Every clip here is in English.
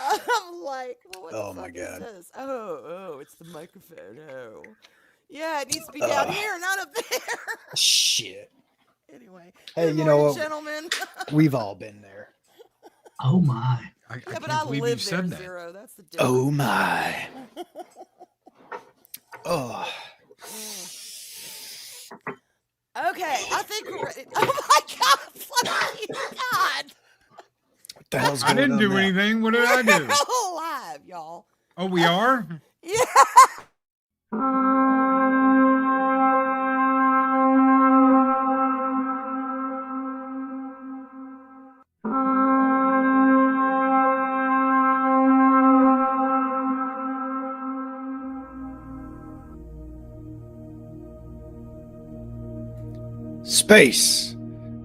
I'm like, well, what the Oh my fuck is god. this? Oh, it's the microphone. Oh, yeah, it needs to be down Uh, here, not up there. shit. Anyway, Hey, good you know morning, what? gentlemen. We've all been there. Oh my. I Yeah, but can't I believe you live there, said that. Zero. That's the Oh difference. my. Oh. Mm. Okay, I think we're ready. Oh my God, fuck you, God. What the hell's I going didn't on do now? anything. What did I We're do? alive, y'all. Oh, we are? Yeah. Space.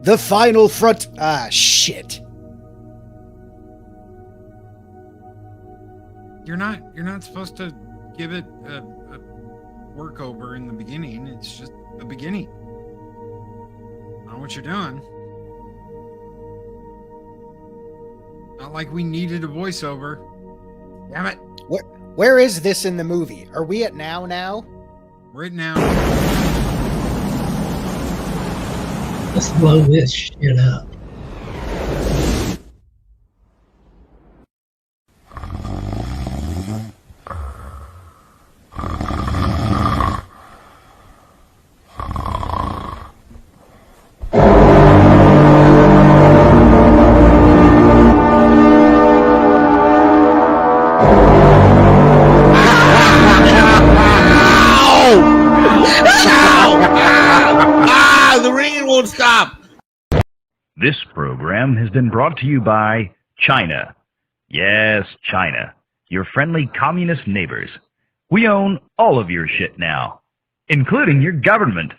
The final front. Ah, shit. You're not supposed to give it a workover in the beginning. It's just the beginning. I know what you're doing. Not like we needed a voiceover. Damn it. Where is this in the movie? Are we at now? Right now. Let's blow this shit up. The ringing won't stop. This program has been brought to you by China. Yes, China. Your friendly communist neighbors. We own all of your shit now, including your government.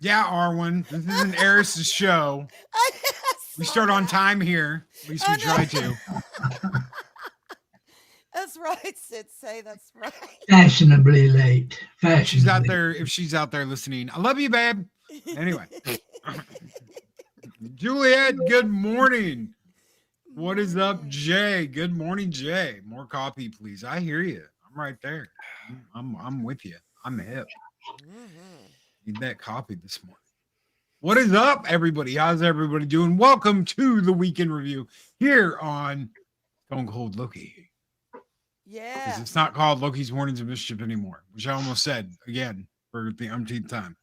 Yeah, Arwen. This isn't Eris's show. We start on time here. At least we try to. That's right, Sensei. That's right. Fashionably late. If she's out Fashionably. there, if she's out there listening, I love you, babe. Anyway. Juliet, good morning. What is up, Jay? Good morning, Jay. More coffee, please. I hear you. I'm right there. I'm with you. I'm hip. Need that coffee this morning. What is up, everybody? How's everybody doing? Welcome to the weekend review here on Stone Cold Loki. Yeah. Because it's not called Loki's Warnings of Mischief anymore, which I almost said again for the umpteenth time.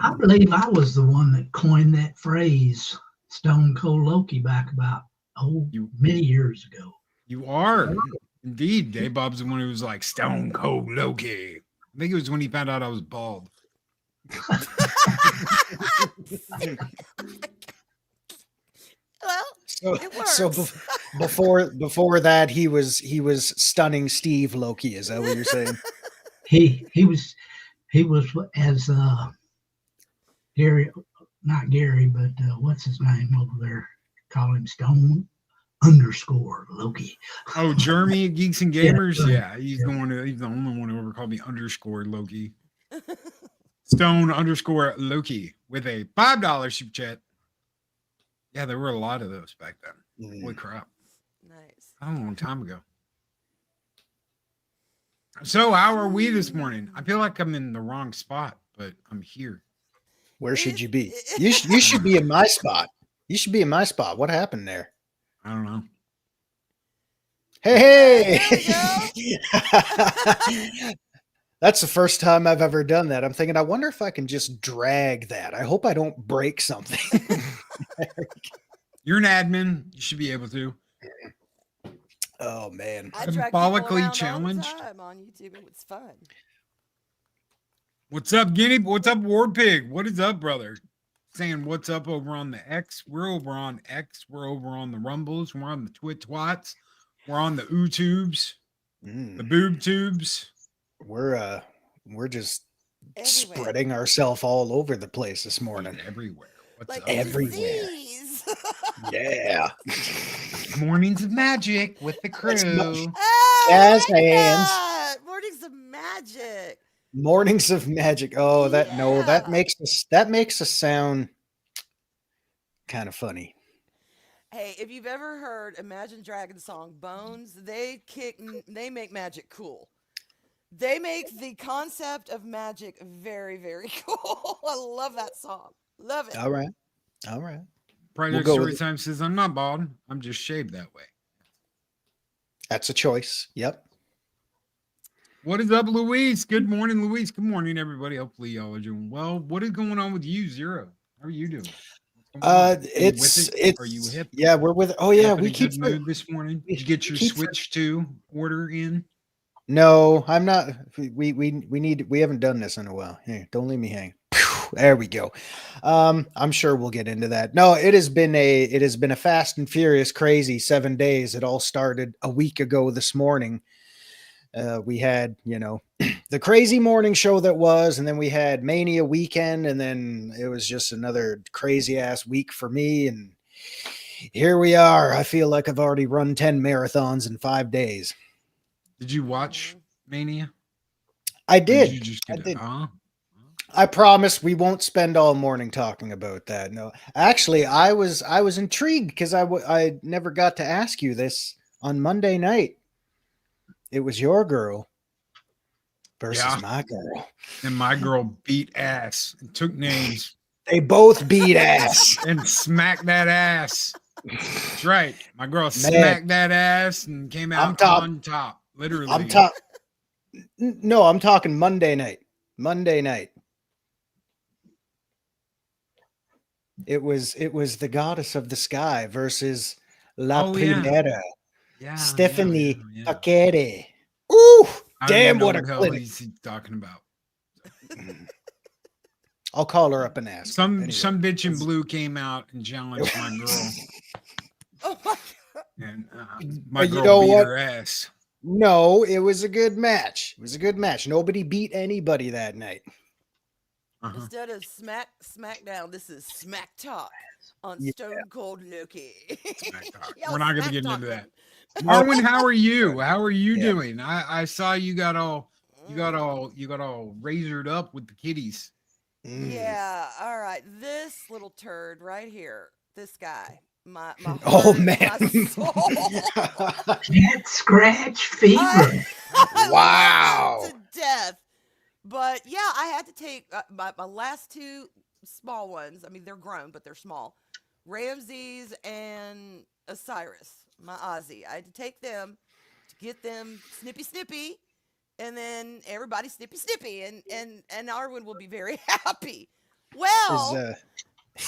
I believe I was the one that coined that phrase, Stone Cold Loki, back about many years ago. You are indeed. Dave Bob's the one who was like Stone Cold Loki. I think it was when he found out I was bald. Well, it works. So before that, he was stunning Steve Loki. Is that what you're saying? He was as Gary, not Gary, but what's his name over there? Call him Stone _ Loki. Oh, Jeremy at Geeks and Gamers. Yeah, He's the only one who ever called me _ Loki. Stone _ Loki with a $5 super chat. Yeah, there were a lot of those back then. Holy crap. Nice. A long time ago. So how are we this morning? I feel like I'm in the wrong spot, but I'm here. Where should you be? You should be in my spot. You should be in my spot. What happened there? I don't know. Hey! There That's the first time I've ever done that. I'm thinking, I wonder if I can just drag that. I hope I don't break something. You're an admin. You should be able to. Oh, man. I drag Symbolically people around challenged? all the time on YouTube. It's fun. What's up, Guinea? What's up, Ward Pig? What is up, brother? Saying what's up over on the X. We're over on X. We're over on the Rumbles. We're on the Twats. We're on the YouTubes. The Boob Tubes. We're just Everywhere. spreading ourselves all over the place this morning. Everywhere. What's Like up? Everywhere. disease. Yeah. Mornings of Magic with the crew. Oh, Jazz I like hands. that. Mornings of Magic. Mornings of Magic. Oh, that Yeah. makes us sound kind of funny. Hey, if you've ever heard Imagine Dragons song Bones, they make magic cool. They make the concept of magic very, very cool. I love that song. Love it. All right. Project go with Story it. Time says, I'm not bald. I'm just shaved that way. That's a choice. Yep. What is up, Luis? Good morning, Luis. Good morning, everybody. Hopefully y'all are doing well. What is going on with you, Zero? How are you doing? Are you hip? Yeah, we're with. Oh yeah, We we keep. mood this morning. Did you get your keep- Switch 2 order in? No, I'm not. We haven't done this in a while. Hey, don't leave me hang. There we go. I'm sure we'll get into that. No, it has been a fast and furious, crazy 7 days. It all started a week ago this morning. We had, the crazy morning show that was, and then we had Mania weekend, and then it was just another crazy ass week for me. And here we are. I feel like I've already run 10 marathons in 5 days. Did you watch Mania? I Or did. you just I get did. Huh? I promise we won't spend all morning talking about that. No, actually, I was intrigued because I never got to ask you this on Monday night. It was your girl versus Yeah. my girl. And my girl beat ass and took names They both beat ass. and smacked that ass. That's right. My girl smacked that ass and came out on top. Literally. I'm talking Monday night. Monday night. It was the goddess of the sky versus La Oh, yeah. Primera, Yeah, Stephanie yeah. Paquette. Ooh, I don't damn! even know What a the hell clinic. he's talking about. I'll call her up and ask. Some Anyway. bitch in blue came out and challenged my girl, Oh my God. and my But you girl know beat what? her ass. No, it was a good match. It was a good match. Nobody beat anybody that night. Uh-huh. Instead of smackdown, this is smack talk on Yeah. Stone Cold Loki. Smack talk. Y'all We're not going to smack get talk into that. him. Arwyn, how are you? How are you Yeah. doing? I saw you got all razored up with the kitties. Yeah, all right. This little turd right here, this guy, my Oh heart, man. my soul. Cat scratch fever. I Wow. love him to death. But yeah, I had to take my last two small ones. I mean, they're grown, but they're small. Ramses and Osiris, my Aussie. I had to take them to get them snippy, and then everybody snippy, and Arwyn will be very happy. Well, Is,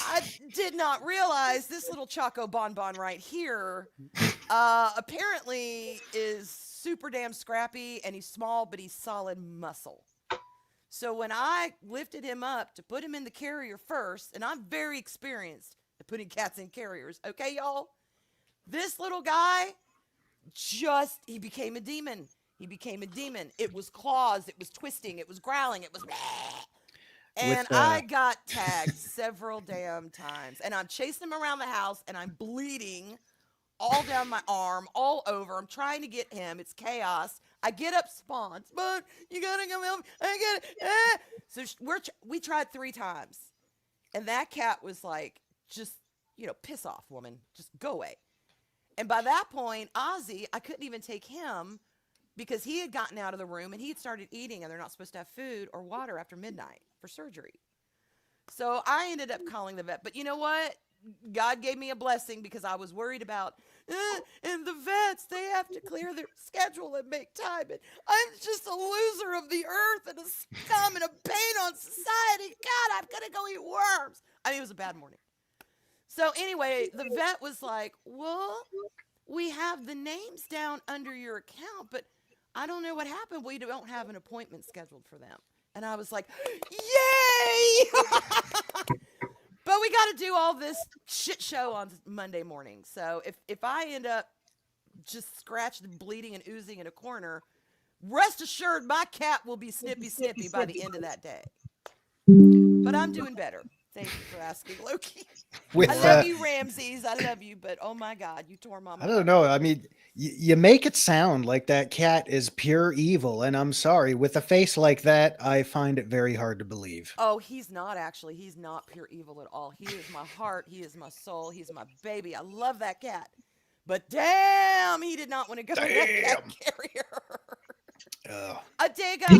I did not realize this little Choco Bonbon right here apparently is super damn scrappy, and he's small, but he's solid muscle. So when I lifted him up to put him in the carrier first, and I'm very experienced at putting cats in carriers, okay, y'all? This little guy he became a demon. He became a demon. It was claws, it was twisting, it was growling, it was... And I got tagged several damn times. And I'm chasing him around the house, and I'm bleeding all down my arm, all over. I'm trying to get him. It's chaos. I get up spawns, but you gotta come help me. I gotta. So we tried 3 times, and that cat was like, just piss off, woman, just go away. And by that point, Ozzy, I couldn't even take him because he had gotten out of the room and he had started eating, and they're not supposed to have food or water after midnight for surgery. So I ended up calling the vet. But you know what? God gave me a blessing because I was worried about, and the vets, they have to clear their schedule and make time. And I'm just a loser of the earth and a scum and a pain on society. God, I'm going to go eat worms. I mean, it was a bad morning. So anyway, the vet was like, well, we have the names down under your account, but I don't know what happened. We don't have an appointment scheduled for them. And I was like, yay! But we got to do all this shit show on Monday morning. So if I end up just scratched and bleeding and oozing in a corner, rest assured my cat will be snippy by the end of that day. But I'm doing better. Thank you for asking, Loki. I love you, Ramses. I love you, but oh my God, you tore Mama. I don't know. I mean, you make it sound like that cat is pure evil, and I'm sorry. With a face like that, I find it very hard to believe. Oh, he's not actually. He's not pure evil at all. He is my heart. He is my soul. He's my baby. I love that cat. But damn, he did not want to go in that cat carrier. Adega,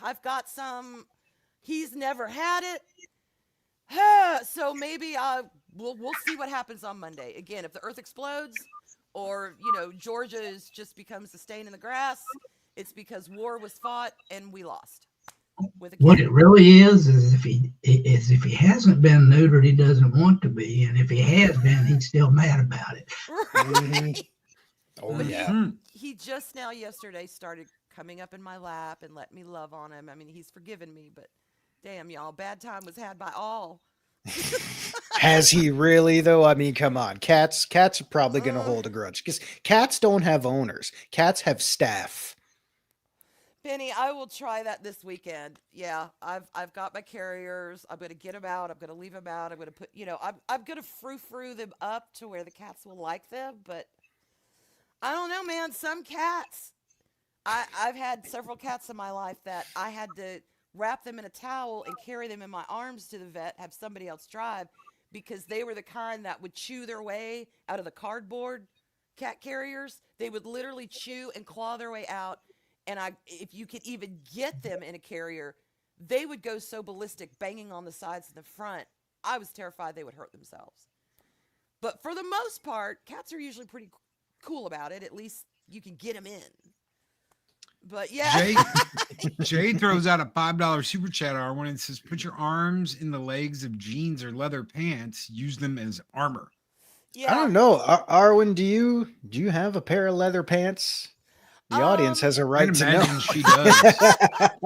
I've got some. He's never had it. So maybe we'll see what happens on Monday. Again, if the earth explodes or, Georgia just becomes a stain in the grass, it's because war was fought and we lost. What it really is if he hasn't been neutered, he doesn't want to be. And if he has been, he's still mad about it. Right. Oh, But yeah. He just now yesterday started coming up in my lap and let me love on him. I mean, he's forgiven me, but damn, y'all, bad time was had by all. Has he really, though? I mean, come on. Cats are probably going to hold a grudge because cats don't have owners. Cats have staff. Benny, I will try that this weekend. Yeah, I've got my carriers. I'm going to get them out. I'm going to leave them out. I'm going to put, I'm going to frou-frou them up to where the cats will like them. But I don't know, man. Some cats, I've had several cats in my life that I had to wrap them in a towel and carry them in my arms to the vet, have somebody else drive, because they were the kind that would chew their way out of the cardboard cat carriers. They would literally chew and claw their way out. And if you could even get them in a carrier, they would go so ballistic, banging on the sides and the front. I was terrified they would hurt themselves. But for the most part, cats are usually pretty cool about it. At least you can get them in. But yeah. Jay throws out a $5 super chat, Arwyn, and says, put your arms in the legs of jeans or leather pants. Use them as armor. Yeah. I don't know. Arwyn, do you have a pair of leather pants? The audience has a right to know. She does. At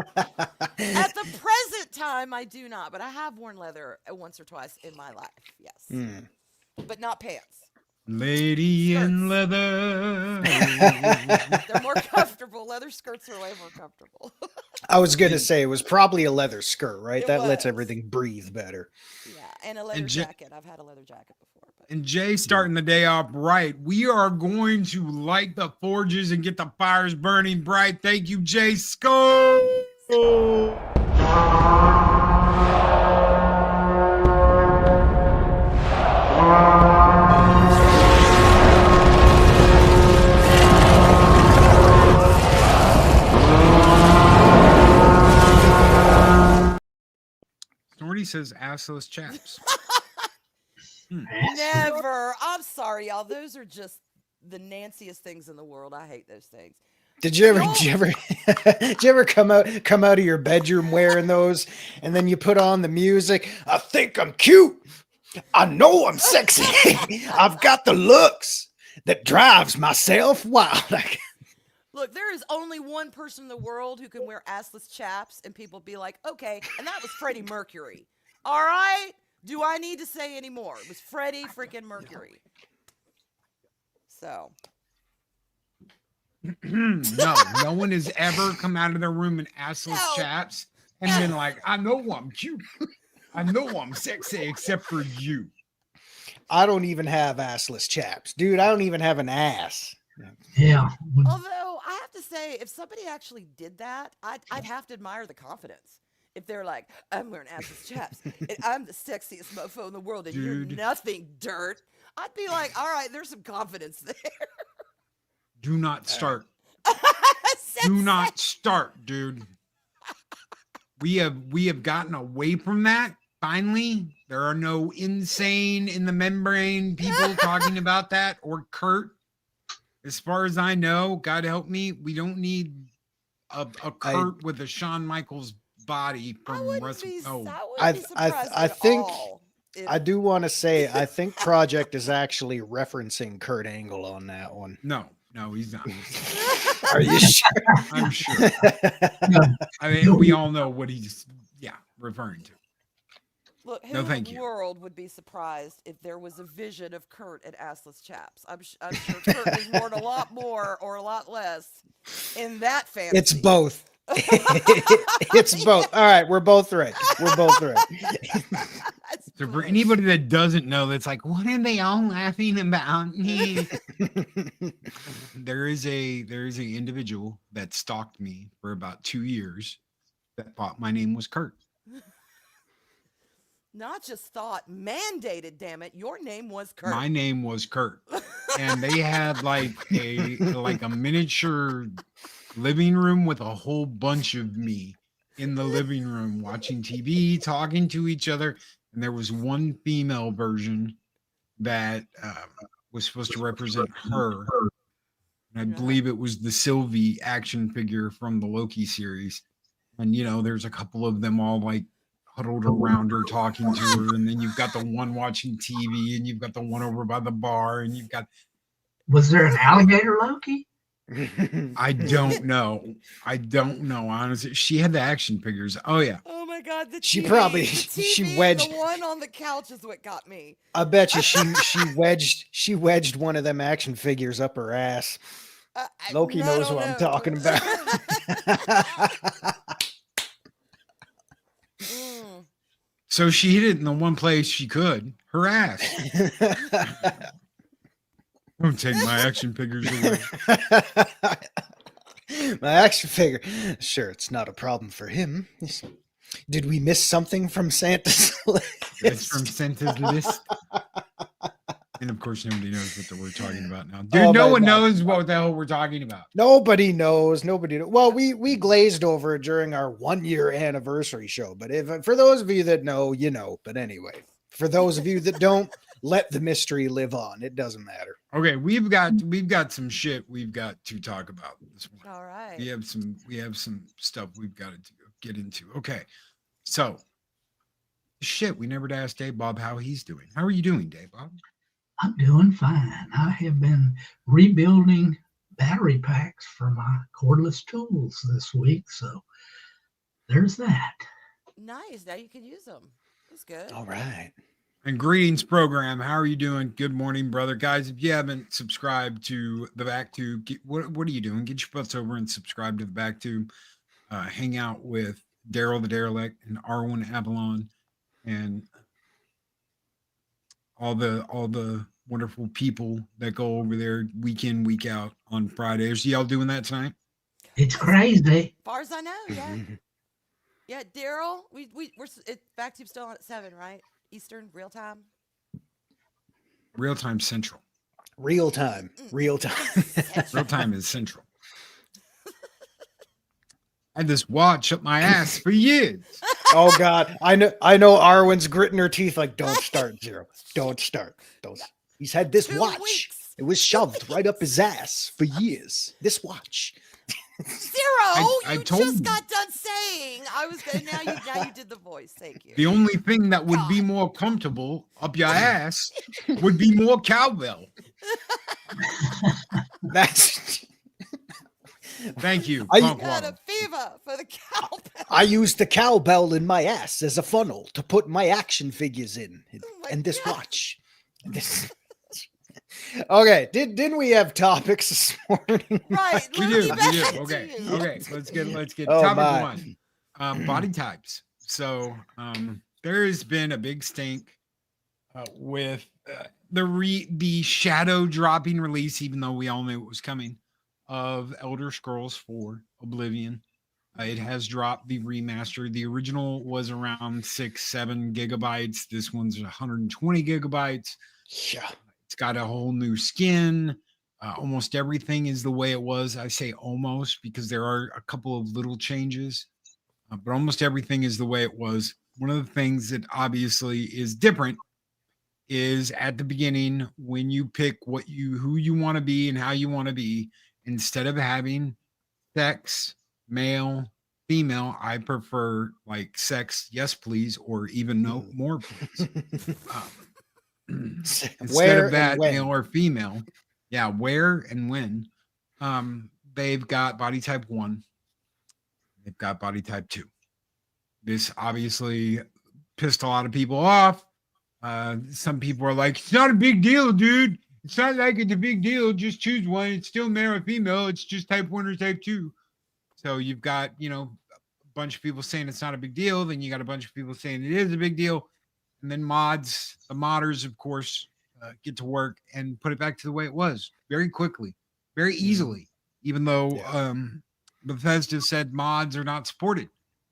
the present time, I do not, but I have worn leather once or twice in my life. Yes. But not pants. Lady in leather. They're more comfortable. Leather skirts are way more comfortable. I was gonna say it was probably a leather skirt, right? It That lets was. everything breathe better. Yeah, and a leather J- jacket. I've had a leather jacket before. But And Jay starting the day off right. We are going to light the forges and get the fires burning bright. Thank you, Jay. Skull. Snorty says assless chaps. never. I'm sorry, y'all. Those are just the nanciest things in the world. I hate those things. Did you ever come out of your bedroom wearing those, and then you put on the music? I think I'm cute. I know I'm sexy. I've got the looks that drives myself wild. Look, there is only one person in the world who can wear assless chaps, and people be like, okay, and that was Freddie Mercury. All right? Do I need to say any more? It was Freddie freaking Mercury. So. No one has ever come out of their room in assless chaps and been like, I know I'm cute. I know I'm sexy, except for you. I don't even have assless chaps, dude. I don't even have an ass. Yeah. Although I have to say, if somebody actually did that, I'd have to admire the confidence. If they're like, I'm wearing assless chaps, and I'm the sexiest mofo in the world, and Dude. you're nothing, dirt, I'd be like, all right, there's some confidence there. Do not start. Do not start, dude. We have gotten away from that. Finally, there are no insane in the membrane people talking about that, or Kurt. As far as I know, God help me, we don't need a Kurt with a Shawn Michaels body from Wrestling. I think I do want to say I think Project is actually referencing Kurt Angle on that one. No, he's not. Are you sure? I'm sure. I mean, we all know what he's referring to. Look, who No, in thank the you. world would be surprised if there was a vision of Kurt and assless chaps? I'm sure Kurt has worn a lot more or a lot less in that fantasy. It's both. It's both. All right, we're both right. We're both right. So for anybody that doesn't know, that's like, what are they all laughing about? there is a individual that stalked me for about 2 years that thought my name was Kurt. Not just thought, mandated, damn it. Your name was Kurt. My name was Kurt. And they had like a miniature living room with a whole bunch of me in the living room watching TV, talking to each other. And there was one female version that was supposed to represent her. And I believe it was the Sylvie action figure from the Loki series. And, there's a couple of them all like huddled around her talking to her. And then you've got the one watching TV, and you've got the one over by the bar, and you've got. Was there an alligator Loki? I don't know. Honestly, she had the action figures. Oh yeah. Oh my God! The She TV, probably- the TV, she wedged- the one on the couch is what got me. I bet you she wedged one of them action figures up her ass. Loki knows what I'm talking about. So she hit it in the one place she could, her ass. Don't take my action figures away. My action figure. Sure, it's not a problem for him. Did we miss something from Santa's list? It's from Santa's list. And of course, nobody knows what we're talking about now. Dude, no one knows what the hell we're talking about. Nobody knows. Well, we glazed over it during our 1-year anniversary show. But for those of you that know, you know. But anyway, for those of you that don't, let the mystery live on. It doesn't matter. Okay, we've got some shit we've got to talk about this morning. All right. We have some stuff we've got to get into. Okay, so shit, we never asked Dave Bob how he's doing. How are you doing, Dave Bob? I'm doing fine. I have been rebuilding battery packs for my cordless tools this week. So there's that. Nice. Now you can use them. That's good. All right. And greetings, program. How are you doing? Good morning, brother. Guys, if you haven't subscribed to the Backtube, what are you doing? Get your butts over and subscribe to the Backtube. hang out with Daryl the Derelict and Arwyn Avalon and all the wonderful people that go over there week in, week out on Fridays. Y'all doing that tonight? It's crazy. As far as I know, yeah. Yeah, Daryl, we're back to still on at 7, right? Eastern real time. Real time central. Real time. Real time. Real time is central. I had this watch up my ass for years. Oh God. I know Arwen's gritting her teeth like, don't start, Zero. Don't start. Don't. He's had this 2 watch. weeks. It was shoved right up his ass for years. This watch. Zero, I you told just you. got done saying. I was now you did the voice. Thank you. The only thing that would be more comfortable up your ass would be more cowbell. That's. Thank you. I- Punk Got Waddle. a fever for the cowbell. I used the cowbell in my ass as a funnel to put my action figures in, my and this God. watch. This. Okay, didn't we have topics this morning? Right. We let do. me We back do. to Okay. you. Okay. Let's get Oh, topic my. one. Body types. So there has been a big stink with the shadow dropping release, even though we all knew it was coming, of Elder Scrolls 4 Oblivion. It has dropped the remaster. The original was around 6-7 gigabytes. This one's 120 gigabytes. Yeah. It's got a whole new skin. Almost everything is the way it was. I say almost because there are a couple of little changes, but almost everything is the way it was. One of the things that obviously is different is at the beginning when you pick who you want to be and how you want to be, instead of having sex, male, female, I prefer like sex, yes please, or even no more please. Instead Where of that, and when? male or female, yeah, where and when. They've got body type 1, they've got body type 2. This obviously pissed a lot of people off. Some people are like, it's not a big deal, dude. It's not like it's a big deal. Just choose one. It's still male or female. It's just type 1 or type 2. So you've got, a bunch of people saying it's not a big deal. Then you got a bunch of people saying it is a big deal. And then the modders, of course, get to work and put it back to the way it was very quickly, very easily, even though Bethesda said mods are not supported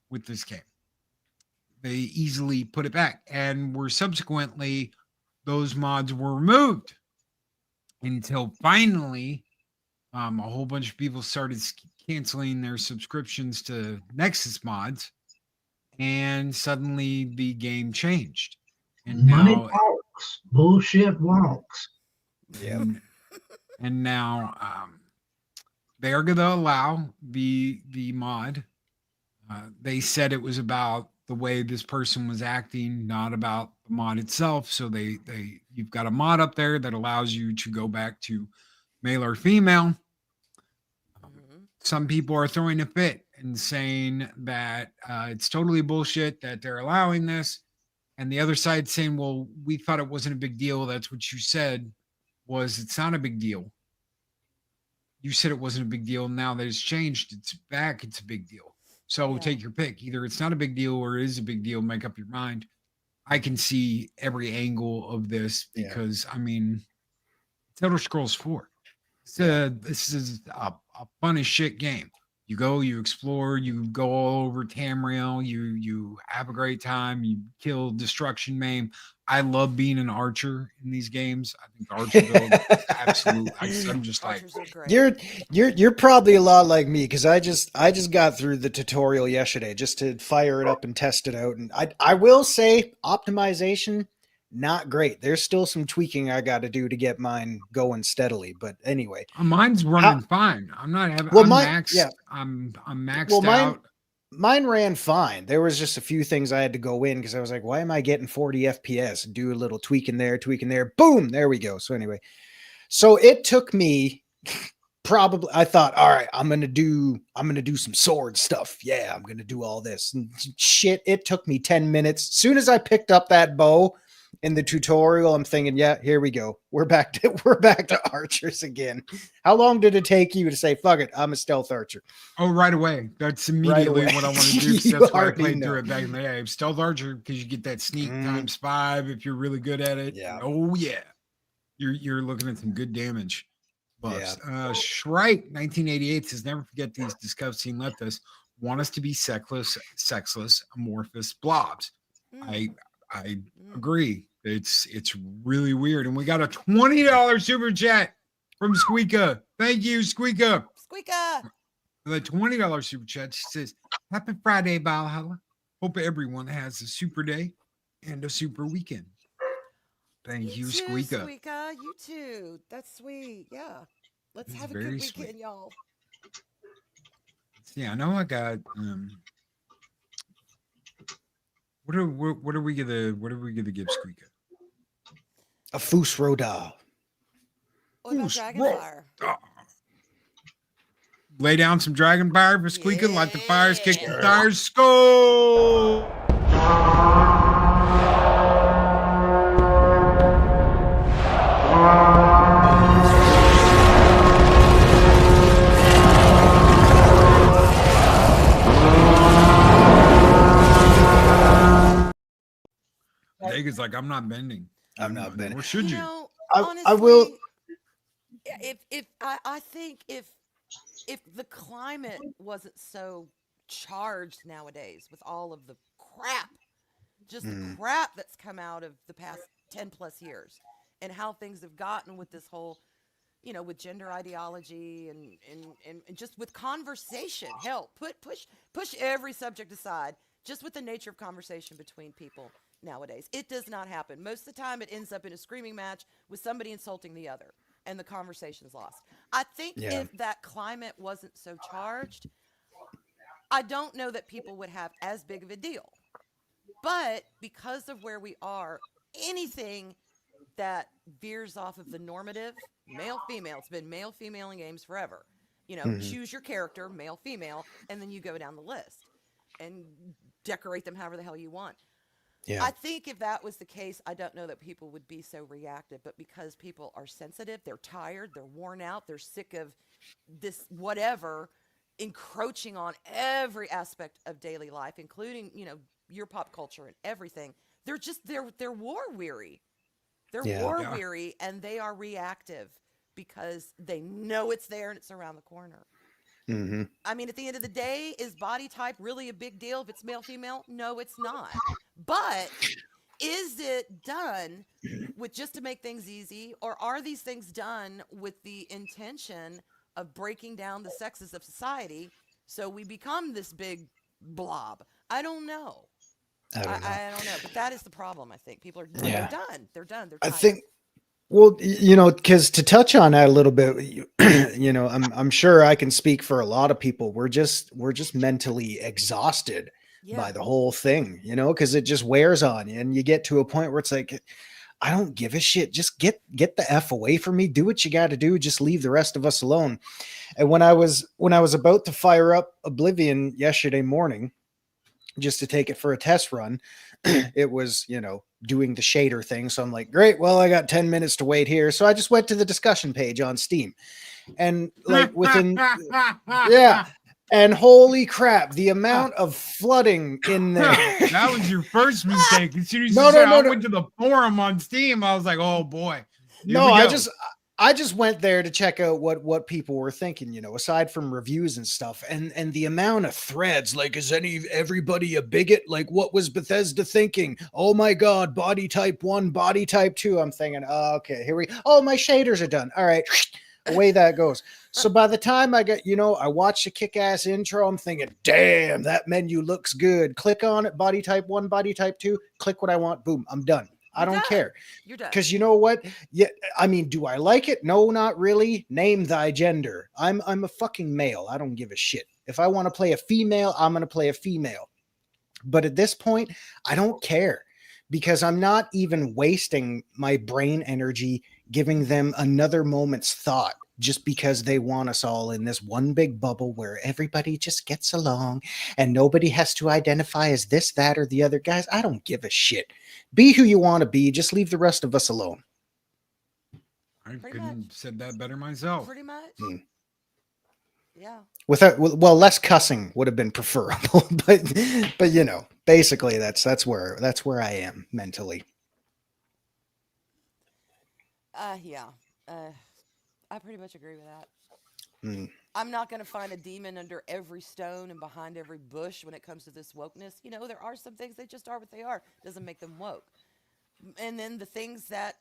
with this game. They easily put it back, and were subsequently those mods were removed until finally a whole bunch of people started canceling their subscriptions to Nexus mods, and suddenly the game changed. And Money now, talks, bullshit walks. and now they are going to allow the mod. They said it was about the way this person was acting, not about the mod itself. So you've got a mod up there that allows you to go back to male or female. Some people are throwing a fit and saying that it's totally bullshit that they're allowing this. And the other side saying, well, we thought it wasn't a big deal. That's what you said, was it's not a big deal. You said it wasn't a big deal. Now that it's changed, it's back. It's a big deal. So take your pick. Either it's not a big deal or it is a big deal. Make up your mind. I can see every angle of this because, it's Elder Scrolls 4. This is a fun as shit game. You go, you explore, you go all over Tamriel, you have a great time, you kill, destruction, maim. I love being an archer in these games. I think the archer build is absolute. I'm just like, Archers are great. You're probably a lot like me because I just got through the tutorial yesterday just to fire it up and test it out, and I will say optimization not great. There's still some tweaking I got to do to get mine going steadily, but anyway, mine's running fine. I'm not having. Well, I'm mine- maxed. yeah. I'm maxed Well, mine- out. mine ran fine. There was just a few things I had to go in because I was like, why am I getting 40 FPS? Do a little tweaking there. Boom, there we go. So anyway, so it took me probably, I thought, all right, I'm gonna do some sword stuff. Yeah, I'm gonna do all this and shit. It took me 10 minutes. As soon as I picked up that bow, in the tutorial, I'm thinking, yeah, here we go. We're back to archers again. How long did it take you to say, fuck it, I'm a stealth archer? Oh, right away. That's immediately away. what I want to do. 'Cause You that's why I already played know. through it back in the day. Stealth archer, because you get that sneak times 5 if you're really good at it. Yeah. Oh yeah, you're looking at some good damage buffs. Shrike 1988 says, never forget these disgusting leftists want us to be sexless, amorphous blobs. I agree. It's really weird. And we got a $20 super chat from Squeaka. Thank you, Squeaka. Squeaka. The $20 super chat says, happy Friday, Valhalla. Hope everyone has a super day and a super weekend. Thank you, too, Squeaka. Squeaka. You too. That's sweet. Yeah. Let's That's have a good very weekend, sweet. y'all. Yeah, I know I got what are we gonna give Squeaka? A Foos Roda. What about Dragonfire? Lay down some dragon fire for Squeaka, light the fires, kick the Yeah. tires, skull. Vega's like, I'm not bending. I'm not bending. Or should you? know, I will. honestly, If I think if the climate wasn't so charged nowadays with all of the crap, just the crap that's come out of the past 10 plus years, and how things have gotten with this whole, with gender ideology and just with conversation. Hell, push every subject aside. Just with the nature of conversation between people nowadays, it does not happen. Most of the time, it ends up in a screaming match with somebody insulting the other, and the conversation's lost. I think if that climate wasn't so charged, I don't know that people would have as big of a deal. But because of where we are, anything that veers off of the normative, male, female, it's been male, female in games forever. Choose your character, male, female, and then you go down the list and decorate them however the hell you want. Yeah. I think if that was the case, I don't know that people would be so reactive, but because people are sensitive, they're tired, they're worn out, they're sick of this whatever encroaching on every aspect of daily life, including, your pop culture and everything. They're war weary. They're war weary, and they are reactive because they know it's there and it's around the corner. Mm-hmm. I mean, at the end of the day, is body type really a big deal if it's male, female? No, it's not. But is it done with just to make things easy, or are these things done with the intention of breaking down the sexes of society so we become this big blob? I don't know. I don't know. But that is the problem, I think. People are they're done. They're done. They're tired. I think. Well, because to touch on that a little bit, I'm sure I can speak for a lot of people. We're just mentally exhausted by the whole thing, because it just wears on you, and you get to a point where it's like, I don't give a shit. Just get the F away from me. Do what you got to do. Just leave the rest of us alone. And when I was about to fire up Oblivion yesterday morning, just to take it for a test run, it was, doing the shader thing. So I'm like, great, well, I got 10 minutes to wait here. So I just went to the discussion page on Steam, and like within, and holy crap, the amount of flooding in there. That was your first mistake. As soon as I went to the forum on Steam, I was like, oh boy. I just went there to check out what people were thinking, aside from reviews and stuff, and the amount of threads, like, is everybody a bigot? Like, what was Bethesda thinking? Oh my God, body type 1, body type 2. I'm thinking, oh, okay, my shaders are done. All right, away that goes. So by the time I got, I watched a kick-ass intro, I'm thinking, damn, that menu looks good. Click on it, body type 1, body type 2, click what I want, boom, I'm done. I don't care. You're done. Because you know what? Yeah, I mean, do I like it? No, not really. Name thy gender. I'm a fucking male. I don't give a shit. If I want to play a female, I'm going to play a female. But at this point, I don't care, because I'm not even wasting my brain energy giving them another moment's thought just because they want us all in this one big bubble where everybody just gets along and nobody has to identify as this, that, or the other. Guys, I don't give a shit. Be who you want to be. Just leave the rest of us alone. I Pretty couldn't much. have said that better myself. Pretty much. Hmm. Yeah. Well, less cussing would have been preferable, but you know, basically that's where I am mentally. Yeah. I pretty much agree with that. Hmm. I'm not going to find a demon under every stone and behind every bush when it comes to this wokeness. You know, there are some things they just are what they are. Doesn't make them woke. And then the things that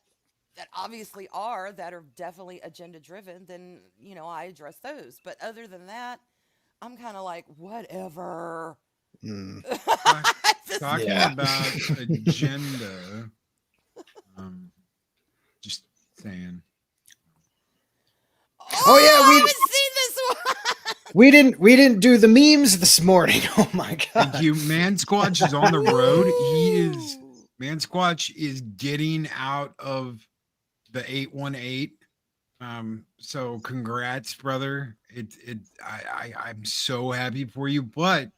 obviously are that are definitely agenda driven, then you know I address those. But other than that, I'm kind of like whatever. Hmm. Talking Yeah. about agenda. Just saying. Oh, yeah, I haven't seen this one. We didn't do the memes this morning. Oh my god. Thank you. Man Squatch is on the road. Ooh. Man Squatch is getting out of the 818. So congrats, brother. I'm so happy for you, but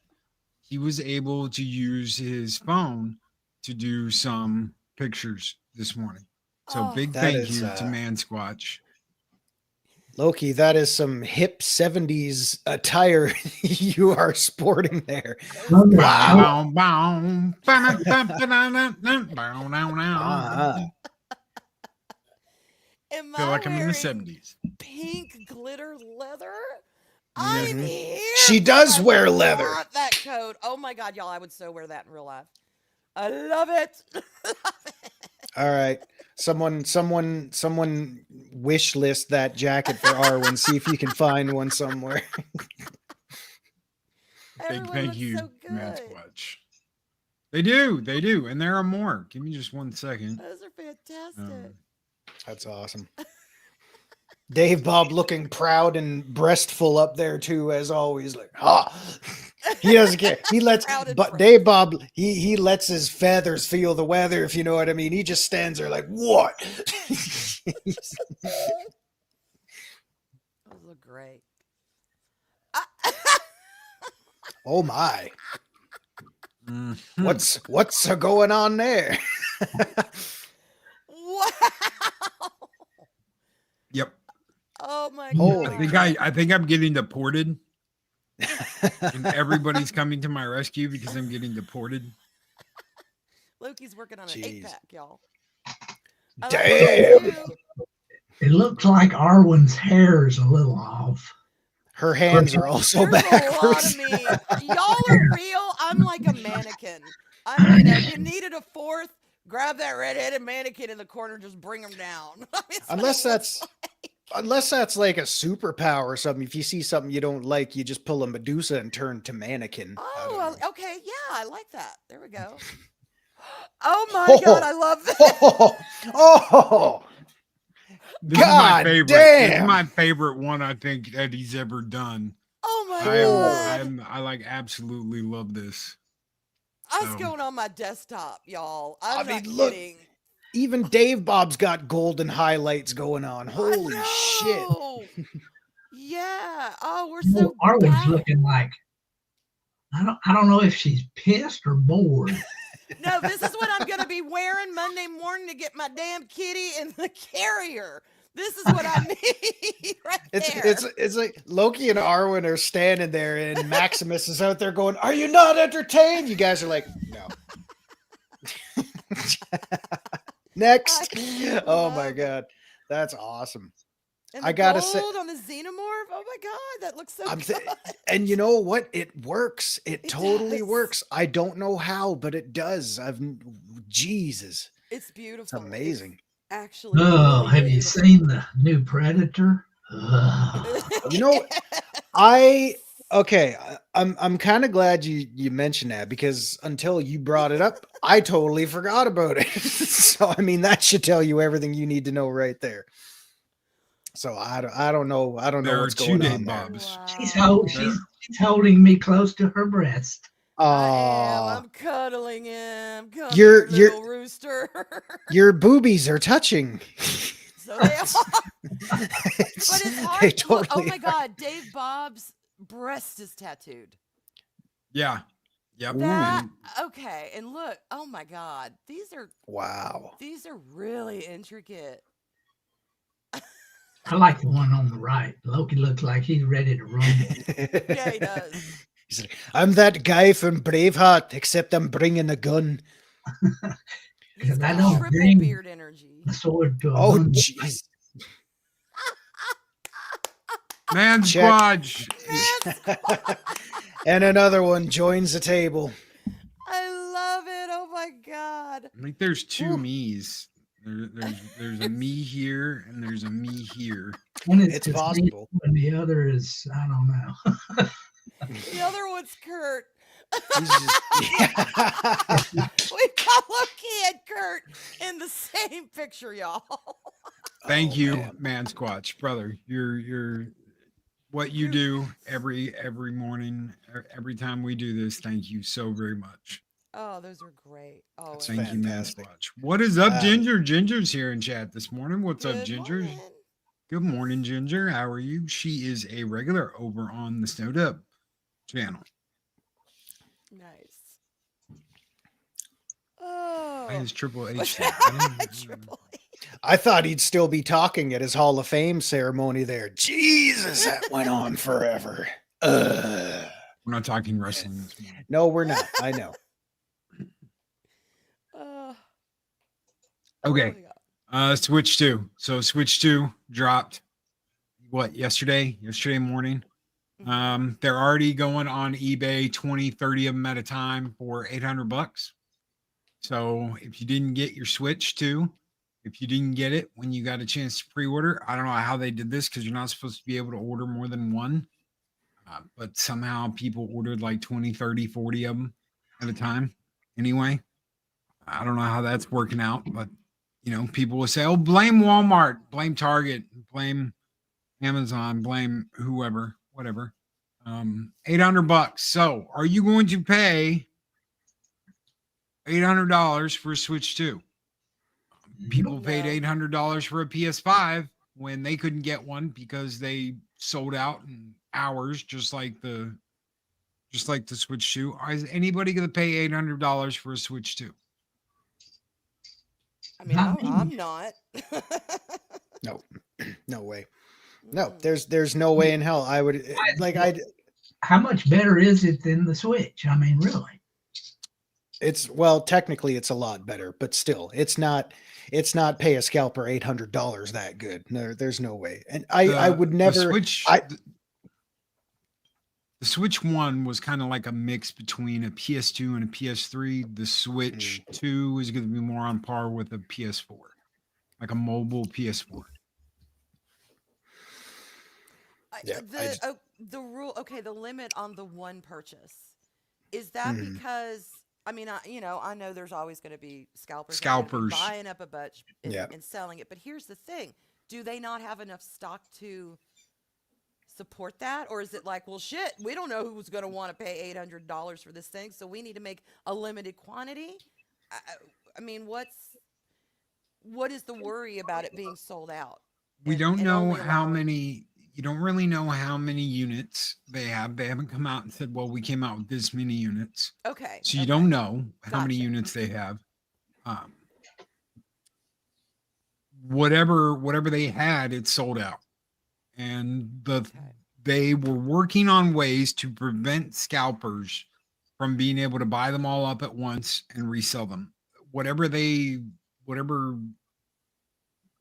he was able to use his phone to do some pictures this morning. So Oh. big That thank is, you to Man Squatch. Loki, that is some hip 70s attire you are sporting there. Wow. Uh-huh. Am Feel I like I'm in the wearing 70s. pink glitter leather? I'm Mhm. here. She for does it. wear I leather. want that coat. Oh my god, y'all! I would so wear that in real life. I love it. All right. Someone wish list that jacket for Arwen. See if you can find one somewhere. Big Everyone thank looks you, so Man good. Squatch. They do, and there are more. Give me just 1 second. Those are fantastic. That's awesome. Dave Bob looking proud and breastful up there too, as always. Like, he doesn't care. He lets, Proud and but Dave Bob, he lets his feathers feel the weather, if you know what I mean. He just stands there like, what? Those look great. Oh my! Mhm. What's going on there? Wow. Yep. Oh my Holy god. I think I'm getting deported, and everybody's coming to my rescue because I'm getting deported. Loki's working on an Jeez. 8-pack, y'all. I like Damn. that too. It looks like Arwen's hair is a little off. Her hands are also There's a lot backwards. of me. Y'all are real. I'm like a mannequin. You know, you needed a fourth. Grab that red-headed mannequin in the corner, just bring them down. I mean, it's what Unless it looks that's like a superpower or something. If you see something you don't like, you just pull a Medusa and turn to mannequin. I don't know. okay. Yeah, I like that. There we go. Oh my god, I love that. Oh, This is my God favorite. This is damn. my favorite one I think that he's ever done. Oh my god. I like absolutely love this. That's so- going on my desktop, y'all. I'm I not mean, look. kidding. Even Dave Bob's got golden highlights going on. Holy shit. shit. Yeah. Oh, we're so Arwen's back. looking like I don't know if she's pissed or bored. No, this is what I'm gonna be wearing Monday morning to get my damn kitty in the carrier. This is what I need right there. It's like Loki and Arwen are standing there and Maximus is out there going, "Are you not entertained?" You guys are like, "No." Next. I Oh my love it. god. That's awesome. And I the gotta say- gold on the xenomorph. Oh my god, that looks so I'm good. and you know what? It works. It totally does. works. I don't know how, but it does. Jesus. It's It's beautiful. amazing. Actually, Oh, really have you beautiful. seen the new Predator? Ugh. You know, I'm kind of glad you mentioned that, because until you brought it up, I totally forgot about it. So I mean, that should tell you everything you need to know right there. So I don't know There are what's 2 going Dave on there. Bobs. Wow. She's holding me close to her breast. I am. Aw, I'm cuddling him. Come You're- here, little rooster. your boobies are touching. So they are. But it's hard. They Look, oh totally my God, Dave Bob's breast is tattooed. Yeah. Yep. That And okay, and look, oh my God, wow. these are really intricate. I like the one on the right. Loki looks like he's ready to run. Yeah, he does. He's like, I'm that guy from Braveheart, except I'm bringing a gun. He's Because I got don't triple bring beard energy. a sword to a Oh, gun. jeez. man Check. squadge. And another one joins the table. I love it. Oh my God. Like there's two Ooh. me's. There's a me here and there's a me here. One is It's Casino possible. and the other is, I don't know. The other one's Kurt. He's just, yeah. We've got Loki and Kurt in the same picture, y'all. Thank Oh, you, man. man squatch, brother. You're what you do every morning, every time we do this. Thank you so very much. Oh, those are great. Oh, That's Thank you, man fantastic. squatch. What is up, Um, Ginger? Ginger's here in chat this morning. What's up, good Ginger? morning. Good morning, Ginger. How are you? She is a regular over on the Snowed Up channel. Nice. Oh. Why is Triple H What's there? that? Triple H. I thought he'd still be talking at his Hall of Fame ceremony there. Jesus, that went on forever. We're not talking wrestling this morning. No, we're not. I know. Oh, Okay. oh my God. Switch 2. So Switch 2 dropped yesterday morning. They're already going on eBay 20, 30 of them at a time for $800. So if you didn't get your Switch 2, if you didn't get it when you got a chance to pre-order, I don't know how they did this because you're not supposed to be able to order more than one. But somehow people ordered like 20, 30, 40 of them at a time. Anyway, I don't know how that's working out, but people will say, oh, blame Walmart, blame Target, blame Amazon, blame whoever, whatever. $800. So are you going to pay $800 for a Switch 2? People paid $800 for a PS5 when they couldn't get one because they sold out in hours, just like the Switch 2. Is anybody going to pay $800 for a Switch 2? I mean, I'm not. No, no way. No, there's no way in hell I would How much better is it than the Switch? I mean, really? Technically it's a lot better, but still it's not pay a scalper $800 that good. No, there's no way. And I would never the Switch 1 was kind of like a mix between a PS2 and a PS3. The Switch 2 is going to be more on par with a PS4, like a mobile PS4. Yeah, the rule. Okay, the limit on the one purchase, is that because? I mean, I know there's always going to be scalpers buying up a bunch and selling it. But here's the thing: do they not have enough stock to support that, or is it like, well, shit, we don't know who's going to want to pay $800 for this thing, so we need to make a limited quantity? I mean, what is the worry about it being sold out? We don't know how many. You don't really know how many units they have. They haven't come out and said, well, we came out with this many units. Okay. So you don't know how many units they have. Whatever they had, it sold out. And they were working on ways to prevent scalpers from being able to buy them all up at once and resell them. Whatever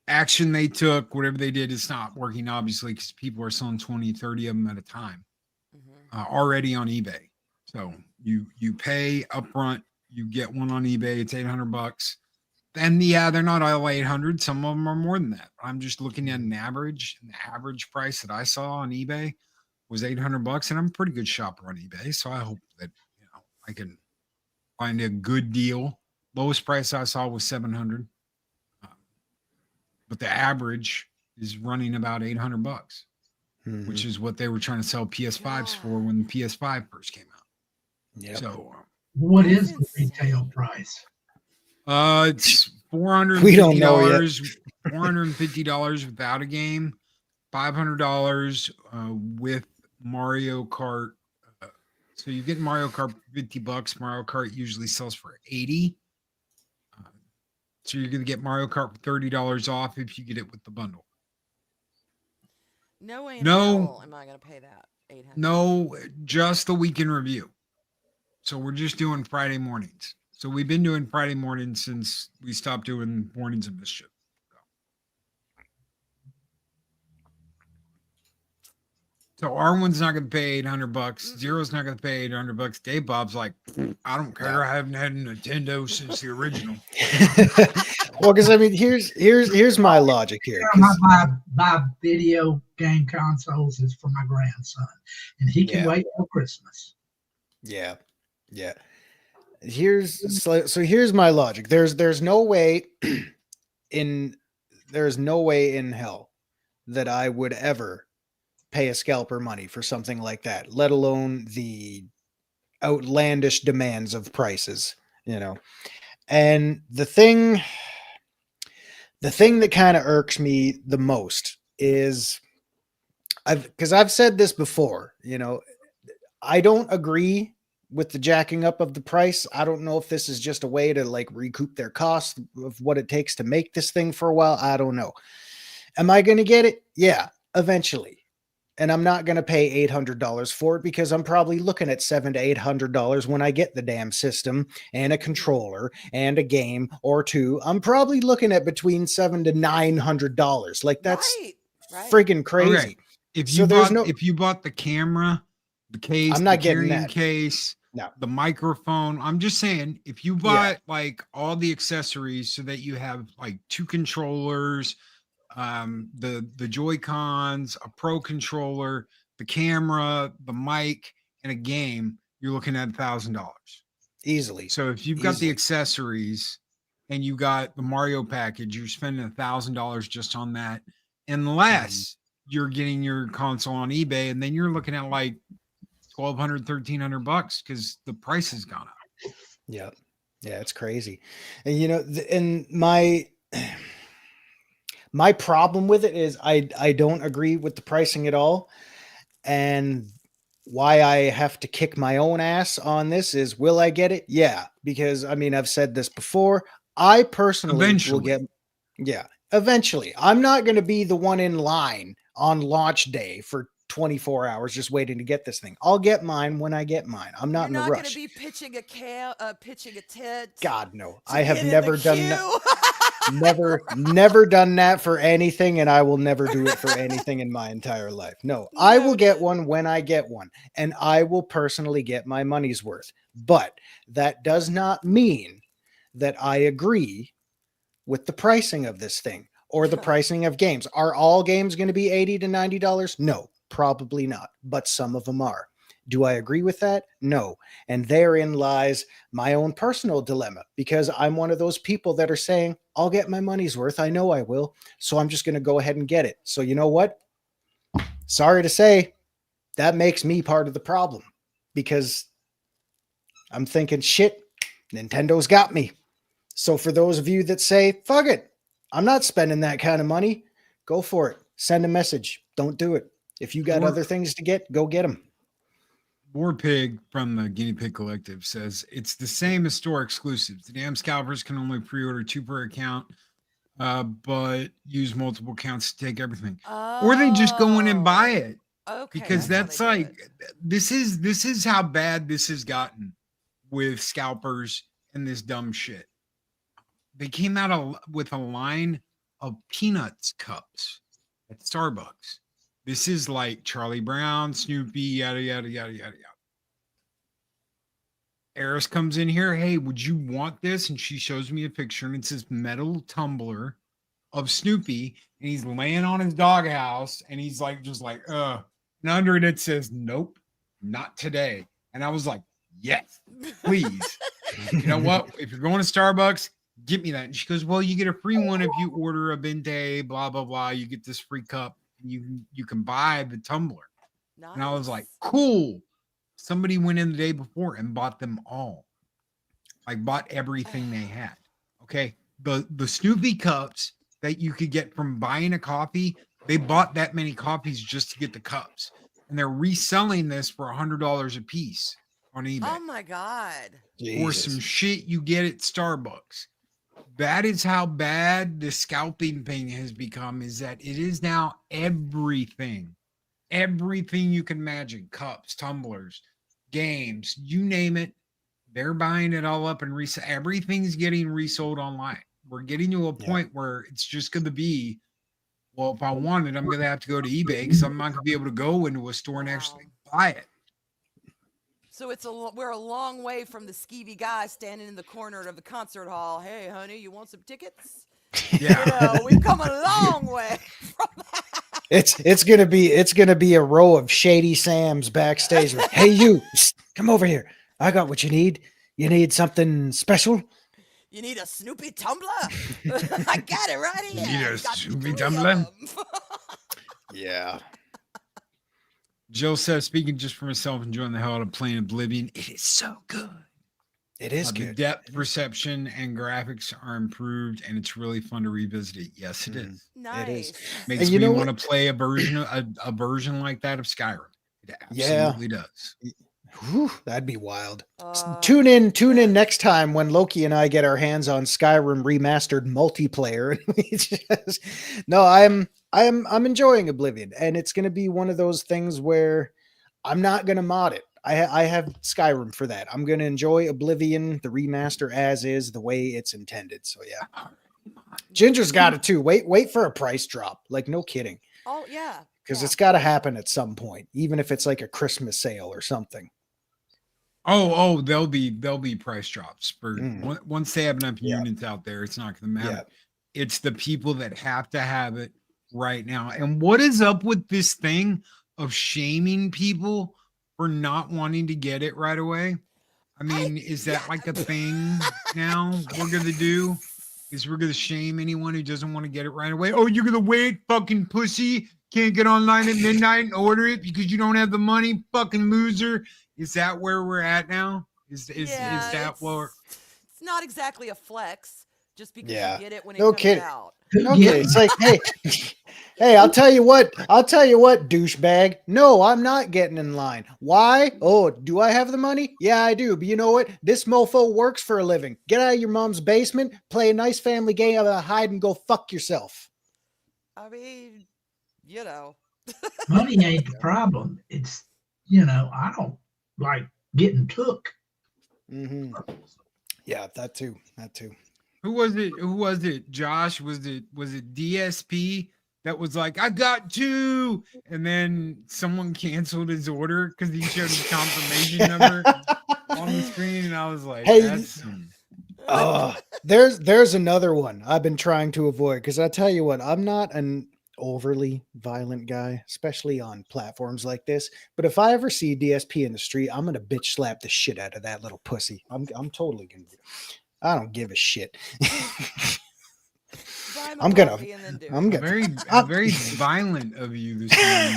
action they took, whatever they did, it's not working, obviously, because people are selling 20, 30 of them at a time already on eBay. So you pay upfront, you get one on eBay, it's $800. And they're not all 800. Some of them are more than that. I'm just looking at an average, and the average price that I saw on eBay was $800, and I'm a pretty good shopper on eBay. So I hope that I can find a good deal. Lowest price I saw was $700. But the average is running about $800, which is what they were trying to sell PS5s for when the PS5 first came out. Yeah. So what is the retail price? It's We don't know yet. $450 without a game, $500 with Mario Kart. So you get Mario Kart for $50. Mario Kart usually sells for $80. So you're going to get Mario Kart for $30 off if you get it with the bundle. No way in No. hell am I going to pay that. 800. No, just the weekend review. So we're just doing Friday mornings. So we've been doing Friday mornings since we stopped doing mornings of mischief. So Arwyn's not going to pay $800. Zero's not going to pay $800. Dave Bob's like, I don't care. I haven't had a Nintendo since the original. Well, because I mean, here's my logic here. My video game consoles is for my grandson, and he can wait till Christmas. Yeah. Here's my logic. There's no way in hell that I would ever pay a scalper money for something like that, let alone the outlandish demands of prices, And the thing that kind of irks me the most is because I've said this before, I don't agree with the jacking up of the price. I don't know if this is just a way to like recoup their cost of what it takes to make this thing for a while. I don't know. Am I going to get it? Yeah, eventually. And I'm not going to pay $800 for it because I'm probably looking at $700 to $800 when I get the damn system and a controller and a game or two. I'm probably looking at between $700 to $900. Like that's friggin' crazy. Okay. If you bought the camera, the case, I'm not the getting carrying that case, no. The microphone, I'm just saying, if you bought like all the accessories so that you have like 2 controllers, the Joy-Cons, a Pro controller, the camera, the mic, and a game, you're looking at $1,000 easily. So if you've got the accessories and you got the Mario package, you're spending $1,000 just on that, unless you're getting your console on eBay, and then you're looking at like $1,200, $1,300 because the price has gone up. Yeah, it's crazy, and and my problem with it is I don't agree with the pricing at all, and why I have to kick my own ass on this is, will I get it? Yeah, because I mean I've said this before. I personally will get. Yeah, eventually. I'm not going to be the one in line on launch day for 24 hours just waiting to get this thing. I'll get mine when I get mine. I'm not in a rush. You're not going to be pitching a tent. God, no. I have never done that. never done that for anything, and I will never do it for anything in my entire life. No, I will get one when I get one, and I will personally get my money's worth. But that does not mean that I agree with the pricing of this thing or the pricing of games. Are all games going to be $80 to $90? No, probably not, but some of them are. Do I agree with that? No. And therein lies my own personal dilemma, because I'm one of those people that are saying, I'll get my money's worth. I know I will. So I'm just going to go ahead and get it. So you know what? Sorry to say, that makes me part of the problem, because I'm thinking, shit, Nintendo's got me. So for those of you that say, fuck it, I'm not spending that kind of money, go for it. Send a message. Don't do it. If you got other things to get, go get them. War Pig from the Guinea Pig Collective says, it's the same as store exclusives. The damn scalpers can only pre-order 2 per account, but use multiple accounts to take everything. Or they just go in and buy it. Okay. Because that's like, this is how bad this has gotten with scalpers and this dumb shit. They came out with a line of Peanuts cups at Starbucks. This is like Charlie Brown, Snoopy, yada, yada, yada, yada, yada. Eris comes in here. Hey, would you want this? And she shows me a picture, and it's this metal tumbler of Snoopy, and he's laying on his doghouse, and he's like, just like, and under it says, nope, not today. And I was like, yes, please. You know what? If you're going to Starbucks, get me that. And she goes, well, you get a free one if you order a Bente, blah, blah, blah. You get this free cup. You can buy the tumbler. Nice. And I was like, cool. Somebody went in the day before and bought them all. Like, bought everything they had. Okay. the Snoopy cups that you could get from buying a coffee. They bought that many copies just to get the cups, and they're reselling this for $100 a piece on eBay Oh my God. for some shit you get at Starbucks. That is how bad the scalping thing has become, is that it is now everything you can imagine, cups, tumblers, games, you name it. They're buying it all up and everything's getting resold online. We're getting to a point where it's just going to be, well, if I want it, I'm going to have to go to eBay because I'm not going to be able to go into a store and actually buy it. So we're a long way from the skeevy guy standing in the corner of the concert hall. Hey, honey, you want some tickets? Yeah. We've come a long way from that. It's gonna be a row of shady Sams backstage. Hey, you, come over here. I got what you need. You need something special? You need a Snoopy tumbler? I got it right here. You need a Got Snoopy 3 of tumbler? them. Yeah. Jill says, speaking just for myself, enjoying the hell out of playing Oblivion. It is so good. It is The good. depth perception and graphics are improved, and it's really fun to revisit it. Yes, it is. Nice. It is. Makes you me know want to play a version like that of Skyrim. It absolutely does. Whew, that'd be wild. Uh, Tune in next time when Loki and I get our hands on Skyrim remastered multiplayer. No, I'm enjoying Oblivion, and it's going to be one of those things where I'm not going to mod it. I have Skyrim for that. I'm going to enjoy Oblivion, the remaster as is, the way it's intended. So yeah, Ginger's got it too. Wait for a price drop. Like no kidding, Oh yeah. because yeah. it's got to happen at some point, even if it's like a Christmas sale or something. Oh, there'll be price drops for once they have enough Yeah. units out there. It's not going to matter. Yeah. It's the people that have to have it right now. And what is up with this thing of shaming people for not wanting to get it right away? I mean, is that like a thing now we're going to do? Is we're going to shame anyone who doesn't want to get it right away? Oh, you're going to wait, fucking pussy. Can't get online at midnight and order it because you don't have the money, fucking loser. Is that where we're at now? Is that where? It's not exactly a flex just because Yeah. you get it when it No comes kidding. out. Okay, it's like, hey, I'll tell you what, douchebag. No, I'm not getting in line. Why? Oh, do I have the money? Yeah, I do. But you know what? This mofo works for a living. Get out of your mom's basement, play a nice family game, hide and go fuck yourself. I mean, Money ain't the problem. It's, I don't like getting took. Mm-hmm. Yeah, that too. Who was it? Josh? Was it DSP that was like, I got 2, and then someone canceled his order because he showed his confirmation number on the screen, and I was like, Hey, that's there's another one I've been trying to avoid, because I tell you what, I'm not an overly violent guy, especially on platforms like this. But if I ever see DSP in the street, I'm gonna bitch slap the shit out of that little pussy. I'm totally gonna. I don't give a shit. I'm gonna. very violent of you this morning.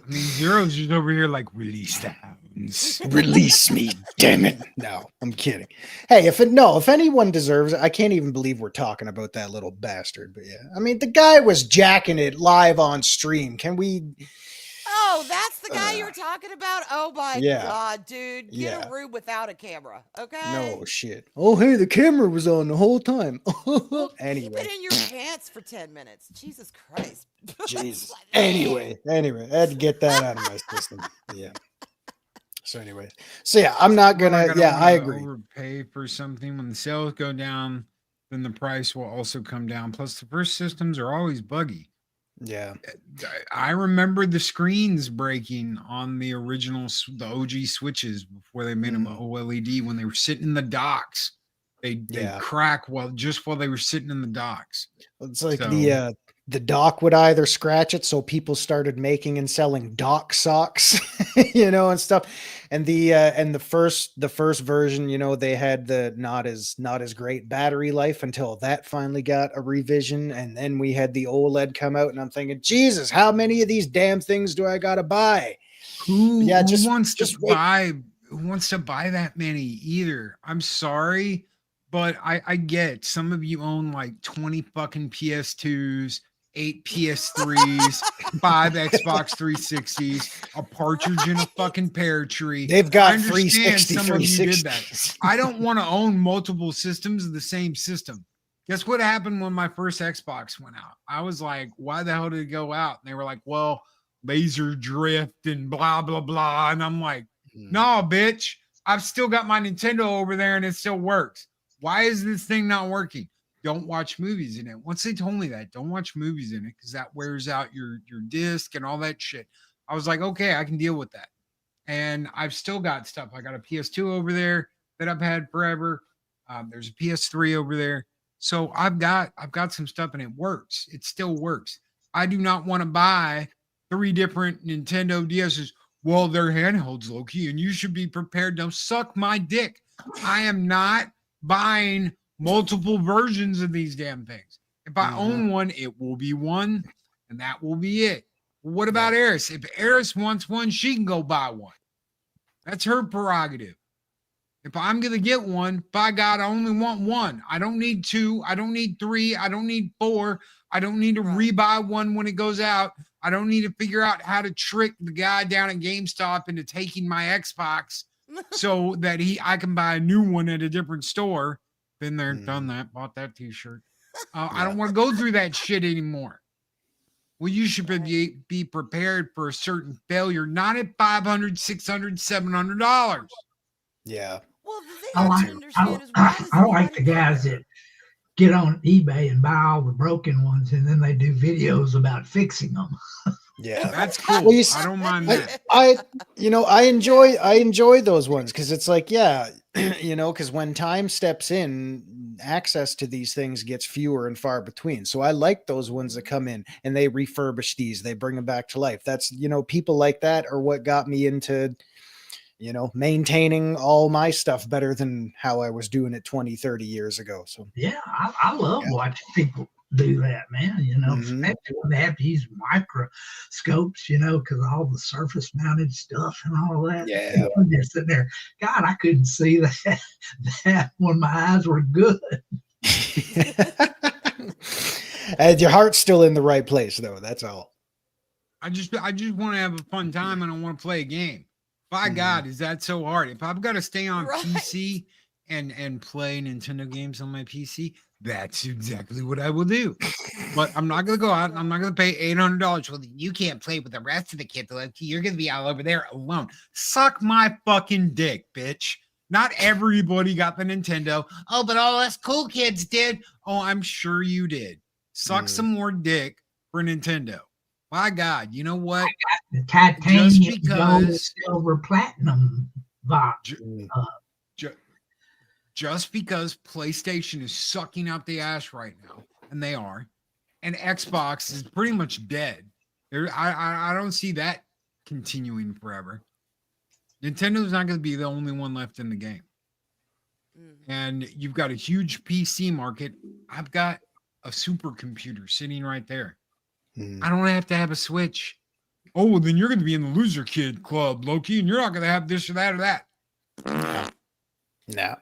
I mean, Zero's just over here like, release the hounds. Release me, damn it. No, I'm kidding. Hey, if anyone deserves it, I can't even believe we're talking about that little bastard. But yeah, I mean, the guy was jacking it live on stream. Can we? Oh, that's the guy you were talking about? Oh my God, dude. Get a room without a camera, okay? No shit. Oh, hey, the camera was on the whole time. Anyway. Keep it in your pants for 10 minutes. Jesus Christ. Jesus. Anyway, I had to get that out of my system. Yeah. So anyway. So yeah, I'm not gonna I agree. Overpay for something when the sales go down, then the price will also come down. Plus the first systems are always buggy. Yeah, I remember the screens breaking on the the OG switches before they made them OLED when they were sitting in the docks. They crack while they were sitting in the docks. It's like the dock would either scratch it, so people started making and selling dock socks, and stuff. And the first version, they had the not as great battery life until that finally got a revision, and then we had the OLED come out, and I'm thinking, Jesus, how many of these damn things do I gotta buy? Who wants to buy that many either? I'm sorry, But I get some of you own like 20 fucking PS2s, 8 PS3s, 5 Xbox 360s, a partridge in a fucking pear tree. They've I got understand 360, some of you did that. 360s. I don't want to own multiple systems of the same system. Guess what happened when my first Xbox went out? I was like, why the hell did it go out? And they were like, well, laser drift and blah, blah, blah. And I'm like, no, bitch, I've still got my Nintendo over there and it still works. Why is this thing not working? Don't watch movies in it. Once they told me that, don't watch movies in it because that wears out your disc and all that shit. I was like, okay, I can deal with that. And I've still got stuff. I got a PS2 over there that I've had forever. There's a PS3 over there. So I've got some stuff and it works. It still works. I do not want to buy 3 different Nintendo DSs. Well, they're handhelds, Loki, and you should be prepared to suck my dick. I am not buying multiple versions of these damn things. If I own one, it will be one, and that will be it. Well, what about Eris? If Eris wants one, she can go buy one. That's her prerogative. If I'm going to get one, by God, I only want one. I don't need 2. I don't need 3. I don't need 4. I don't need to rebuy one when it goes out. I don't need to figure out how to trick the guy down at GameStop into taking my Xbox so that I can buy a new one at a different store. Been there, done that, bought that t-shirt. I don't want to go through that shit anymore. Well, you should be prepared for a certain failure, not at $500, $600, $700. Yeah. Well, the thing I I like, don't understand is why I does like anybody the guys care? that get on eBay and buy all the broken ones, and then they do videos about fixing them. Yeah. That's cool. Well, you I don't mind that. I enjoy those ones because it's like, yeah, because when time steps in, access to these things gets fewer and far between. So I like those ones that come in and they refurbish these, they bring them back to life. That's, people like that are what got me into, maintaining all my stuff better than how I was doing it 20, 30 years ago. So Yeah, I love watching people do that, man. Especially when they have to use microscopes, because all the surface mounted stuff and all that. Yeah. I'm just sitting there. God, I couldn't see that when my eyes were good. And your heart's still in the right place, though. That's all. I just want to have a fun time and I want to play a game. By God, is that so hard? If I've got to stay on PC and play Nintendo games on my PC, that's exactly what I will do. But I'm not going to go out and I'm not going to pay $800. Well, you can't play with the rest of the kids. You're going to be all over there alone. Suck my fucking dick, bitch. Not everybody got the Nintendo. Oh, but all us cool kids did. Oh, I'm sure you did. Suck some more dick for Nintendo. My God, you know what? The titanium, gold, silver, platinum box. Just because PlayStation is sucking out the ass right now, and they are, and Xbox is pretty much dead. I don't see that continuing forever. Nintendo's not going to be the only one left in the game. And you've got a huge PC market. I've got a supercomputer sitting right there. I don't have to have a Switch. Oh, well, then you're going to be in the loser kid club, Loki, and you're not going to have this or that or that. No.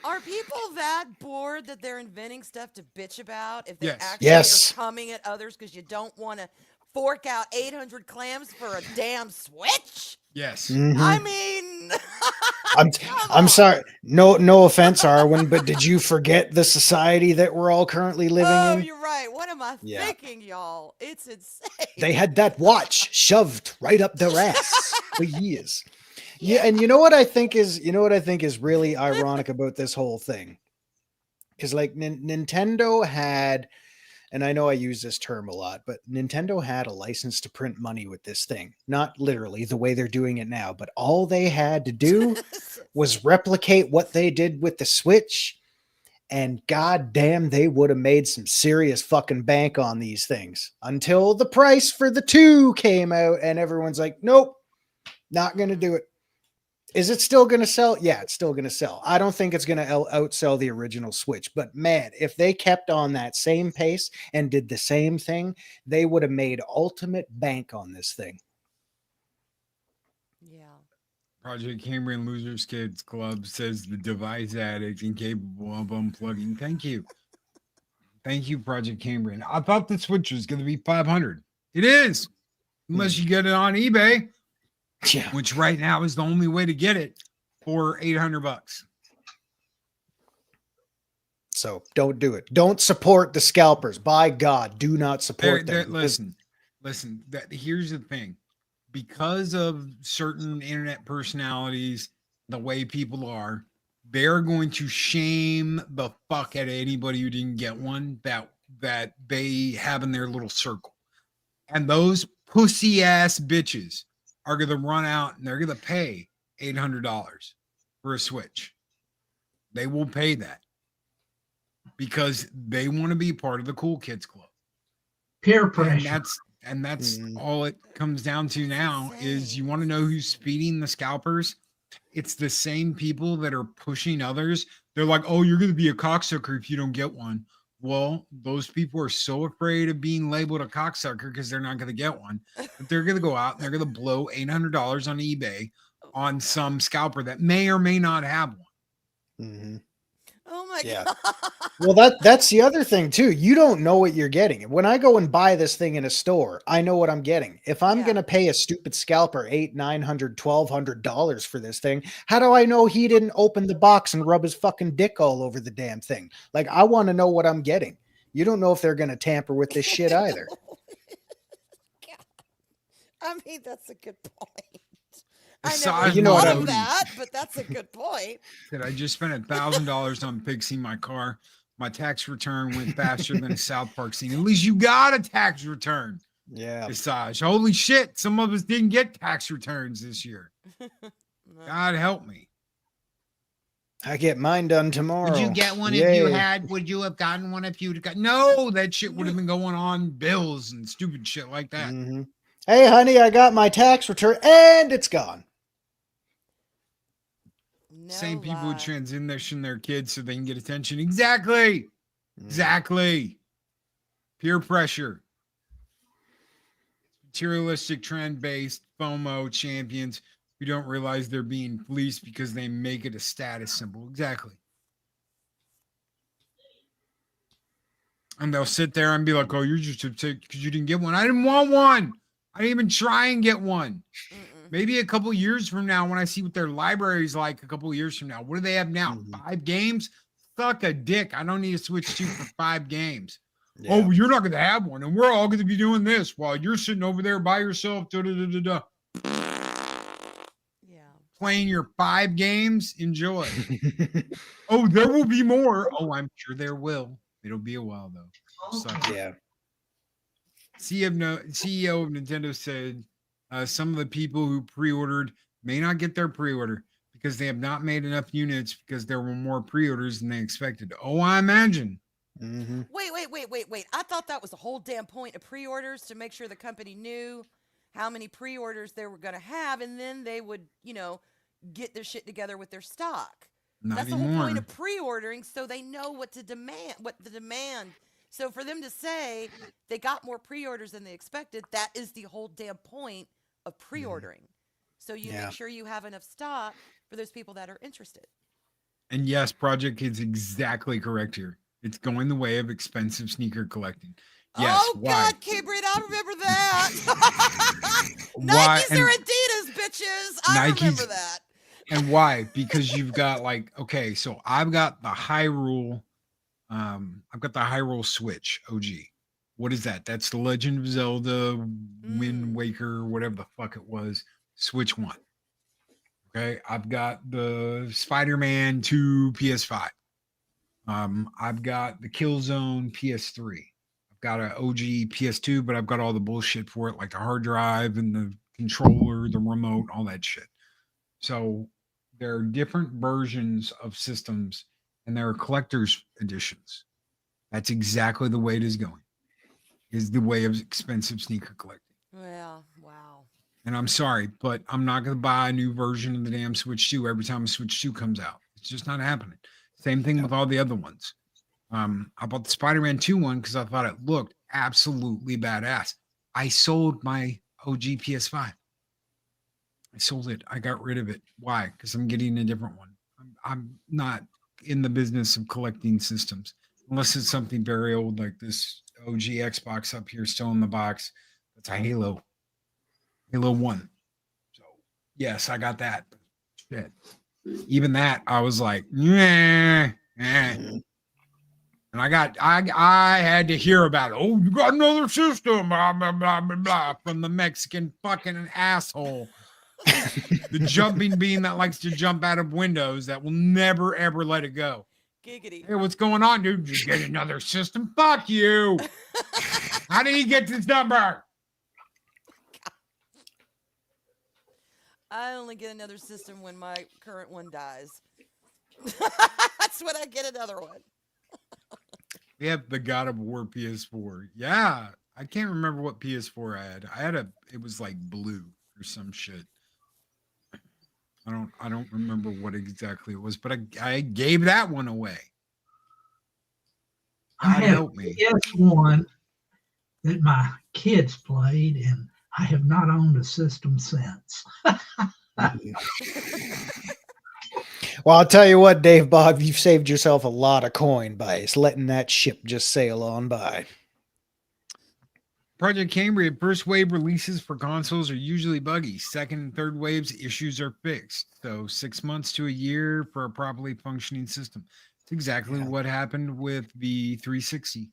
Are people that bored that they're inventing stuff to bitch about if they Yes. actually Yes. are coming at others because you don't want to fork out 800 clams for a damn Switch? Yes. I mean, I'm come sorry. on. No offense, Arwyn, but did you forget the society that we're all currently living Oh, in? you're right. What am I Yeah. thinking, y'all? It's insane. They had that watch shoved right up their ass for years. Yeah, and you know what I think is really ironic about this whole thing? Because like Nintendo had, and I know I use this term a lot, but Nintendo had a license to print money with this thing. Not literally the way they're doing it now, but all they had to do was replicate what they did with the Switch, and goddamn, they would have made some serious fucking bank on these things until the price for the 2 came out, and everyone's like, nope, not going to do it. Is it still going to sell? Yeah, it's still going to sell. I don't think it's going to outsell the original Switch, but man, if they kept on that same pace and did the same thing, they would have made ultimate bank on this thing. Yeah. Project Cambrian Losers Kids Club says the device addict incapable of unplugging. Thank you. Thank you, Project Cambrian. I thought the Switch was going to be 500. It is, unless you get it on eBay, Yeah. which right now is the only way to get it for $800. So don't do it. Don't support the scalpers. By God, do not support them. Listen. Here's the thing. Because of certain internet personalities, the way people are, they're going to shame the fuck out of anybody who didn't get one that they have in their little circle. And those pussy ass bitches are going to run out and they're going to pay $800 for a Switch. They will pay that because they want to be part of the cool kids club. Peer pressure. And that's all it comes down to now is you want to know who's feeding the scalpers? It's the same people that are pushing others. They're like, oh, you're going to be a cocksucker if you don't get one. Well, those people are so afraid of being labeled a cocksucker because they're not going to get one. But they're going to go out and they're going to blow $800 on eBay on some scalper that may or may not have one. Mm-hmm. Oh my Yeah. God. Well, that's the other thing too. You don't know what you're getting. When I go and buy this thing in a store, I know what I'm getting. If I'm going to pay a stupid scalper $800, $900, $1,200 for this thing, how do I know he didn't open the box and rub his fucking dick all over the damn thing? Like, I want to know what I'm getting. You don't know if they're going to tamper with this shit either. I mean, that's a good point. Besides, you know what I of mean. that, but that's a good point. That I just spent $1,000 on fixing my car. My tax return went faster than a South Park scene. At least you got a tax return. Yeah. Visage. Holy shit. Some of us didn't get tax returns this year. God help me. I get mine done tomorrow. Would you get one if you had? Would you have gotten one if you'd got? No, that shit would have been going on bills and stupid shit like that. Mm-hmm. Hey, honey, I got my tax return and it's gone. No Same people lie. who transition their kids so they can get attention. Exactly. Exactly. Peer pressure. Materialistic, trend-based, FOMO champions who don't realize they're being fleeced because they make it a status symbol. Exactly. And they'll sit there and be like, oh, you're just upset because you didn't get one. I didn't want one. I didn't even try and get one. Maybe a couple years from now, when I see what their library is like a couple years from now, what do they have now? 5 games? Suck a dick. I don't need to switch to for 5 games. Yeah. Oh, well, you're not going to have one. And we're all going to be doing this while you're sitting over there by yourself. Yeah. Playing your 5 games. Enjoy. Oh, there will be more. Oh, I'm sure there will. It'll be a while, though. Suck it. Yeah. CEO of Nintendo said some of the people who pre-ordered may not get their pre-order because they have not made enough units because there were more pre-orders than they expected. Oh, I imagine. Mm-hmm. Wait. I thought that was the whole damn point of pre-orders, to make sure the company knew how many pre-orders they were going to have, and then they would, get their shit together with their stock. Not That's anymore. the whole point of pre-ordering, so they know what the demand. So for them to say they got more pre-orders than they expected, that is the whole damn point of pre-ordering. So you make sure you have enough stock for those people that are interested. And yes, Project is exactly correct here. It's going the way of expensive sneaker collecting. Yes. Oh, why? God, Cameron, I remember that. Why? Nikes are Adidas, bitches. I remember that. And why? Because you've got okay, so I've got the Hyrule, Switch OG. What is that? That's the Legend of Zelda, Wind Waker, whatever the fuck it was, Switch 1. Okay, I've got the Spider-Man 2 PS5. I've got the Killzone PS3. I've got an OG PS2, but I've got all the bullshit for it, like the hard drive and the controller, the remote, all that shit. So there are different versions of systems, and there are collector's editions. That's exactly the way it is going. Is the way of expensive sneaker collecting. Well, wow. And I'm sorry, but I'm not going to buy a new version of the damn Switch 2 every time a Switch 2 comes out. It's just not happening. Same thing with all the other ones. I bought the Spider-Man 2 one because I thought it looked absolutely badass. I sold my OG PS5. sold it. I got rid of it. Why? Because I'm getting a different one. I'm not in the business of collecting systems unless it's something very old like this OG Xbox up here still in the box. It's a Halo 1. So yes, I got that. Shit. Even that, I was like, yeah. And I had to hear about it. Oh, you got another system, blah, blah, blah, blah, blah, from the Mexican fucking asshole. The jumping bean that likes to jump out of windows that will never, ever let it go. Giggity. Hey, what's going on, dude? Did you get another system? Fuck you. How did he get this number? I only get another system when my current one dies. That's when I get another one. We have the God of War PS4. Yeah. I can't remember what PS4 I had. It was like blue or some shit. I don't remember what exactly it was, but I gave that one away. I God have help me. PS1 that my kids played, and I have not owned a system since. Well, I'll tell you what, Dave Bob, you've saved yourself a lot of coin by letting that ship just sail on by. Project Cambria first wave releases for consoles are usually buggy. Second and third waves issues are fixed. So 6 months to a year for a properly functioning system. It's exactly what happened with the 360.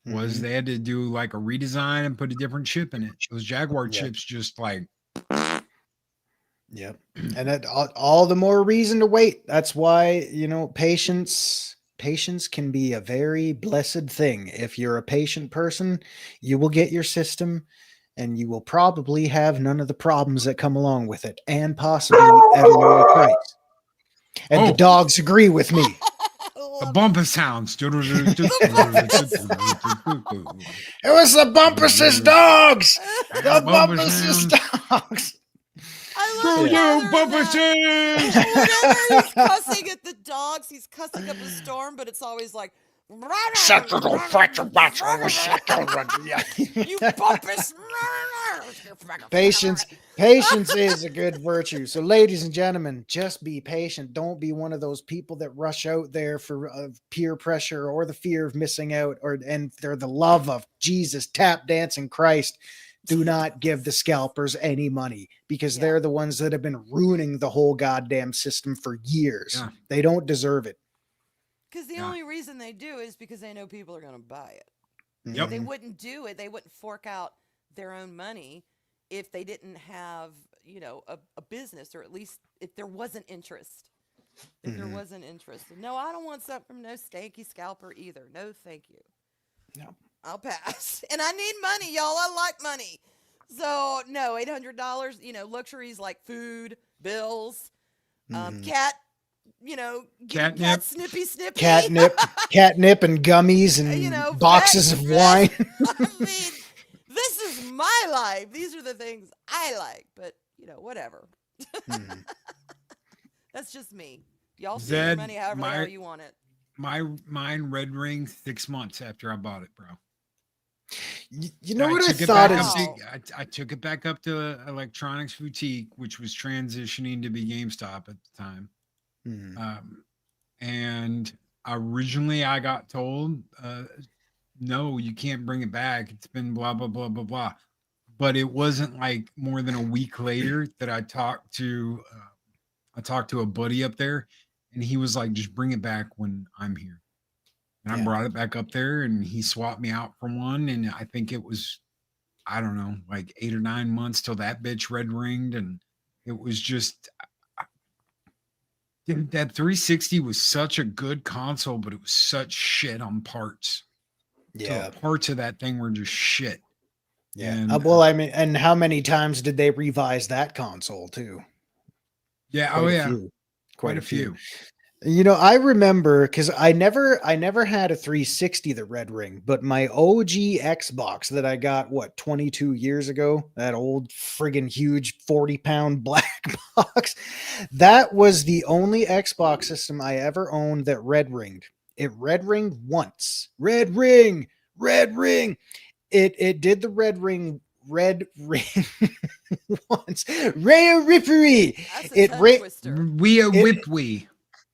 Was they had to do like a redesign and put a different chip in it. Those Jaguar chips just like. Yep. And that all the more reason to wait. That's why, patience can be a very blessed thing. If you're a patient person, you will get your system and you will probably have none of the problems that come along with it, and possibly at a lower price. And the dogs agree with me. The bumper sounds. It was the Bumpus' dogs. The Bumpus' dogs. I love whenever he's cussing at the dogs, he's cussing up a storm, but it's always like, you Bumpus. Patience is a good virtue. So, ladies and gentlemen, just be patient. Don't be one of those people that rush out there for peer pressure or the fear of missing out, and they're the love of Jesus, tap dancing Christ. Do not give the scalpers any money, because they're the ones that have been ruining the whole goddamn system for years. Yeah. They don't deserve it. Because the only reason they do is because they know people are going to buy it. Yep. They wouldn't do it. They wouldn't fork out their own money if they didn't have, a business, or at least if there wasn't interest. There wasn't interest. No, I don't want something from no stanky scalper either. No, thank you. No. I'll pass. And I need money, y'all. I like money. So, no, $800, luxuries like food, bills, cat, cat snippy. Catnip and gummies and boxes of wine. I mean, this is my life. These are the things I like, but, whatever. That's just me. Y'all spend your money however the hell you want it. Mine red ring 6 months after I bought it, bro. You know what I thought is I took it back up to Electronics Boutique, which was transitioning to be GameStop at the time. And originally I got told, no, you can't bring it back. It's been blah, blah, blah, blah, blah. But it wasn't like more than a week later that I talked to a buddy up there, and he was like, just bring it back when I'm here. And I brought it back up there, and he swapped me out for one. And I think it was, I don't know, like 8 or 9 months till that bitch red ringed. And it was just, that 360 was such a good console, but it was such shit on parts. Yeah. So parts of that thing were just shit. Yeah. And, well, I mean, and how many times did they revise that console too? Yeah. Quite a few. I remember, because I never had a 360 the red ring, but my OG Xbox that I got 22 years ago, that old friggin' huge 40-pound black box, that was the only Xbox system I ever owned that red ringed. It red ringed once. Red ring. It did the red ring once. Rare Rippery. That's a It tongue ring. twister. We a It- whip we.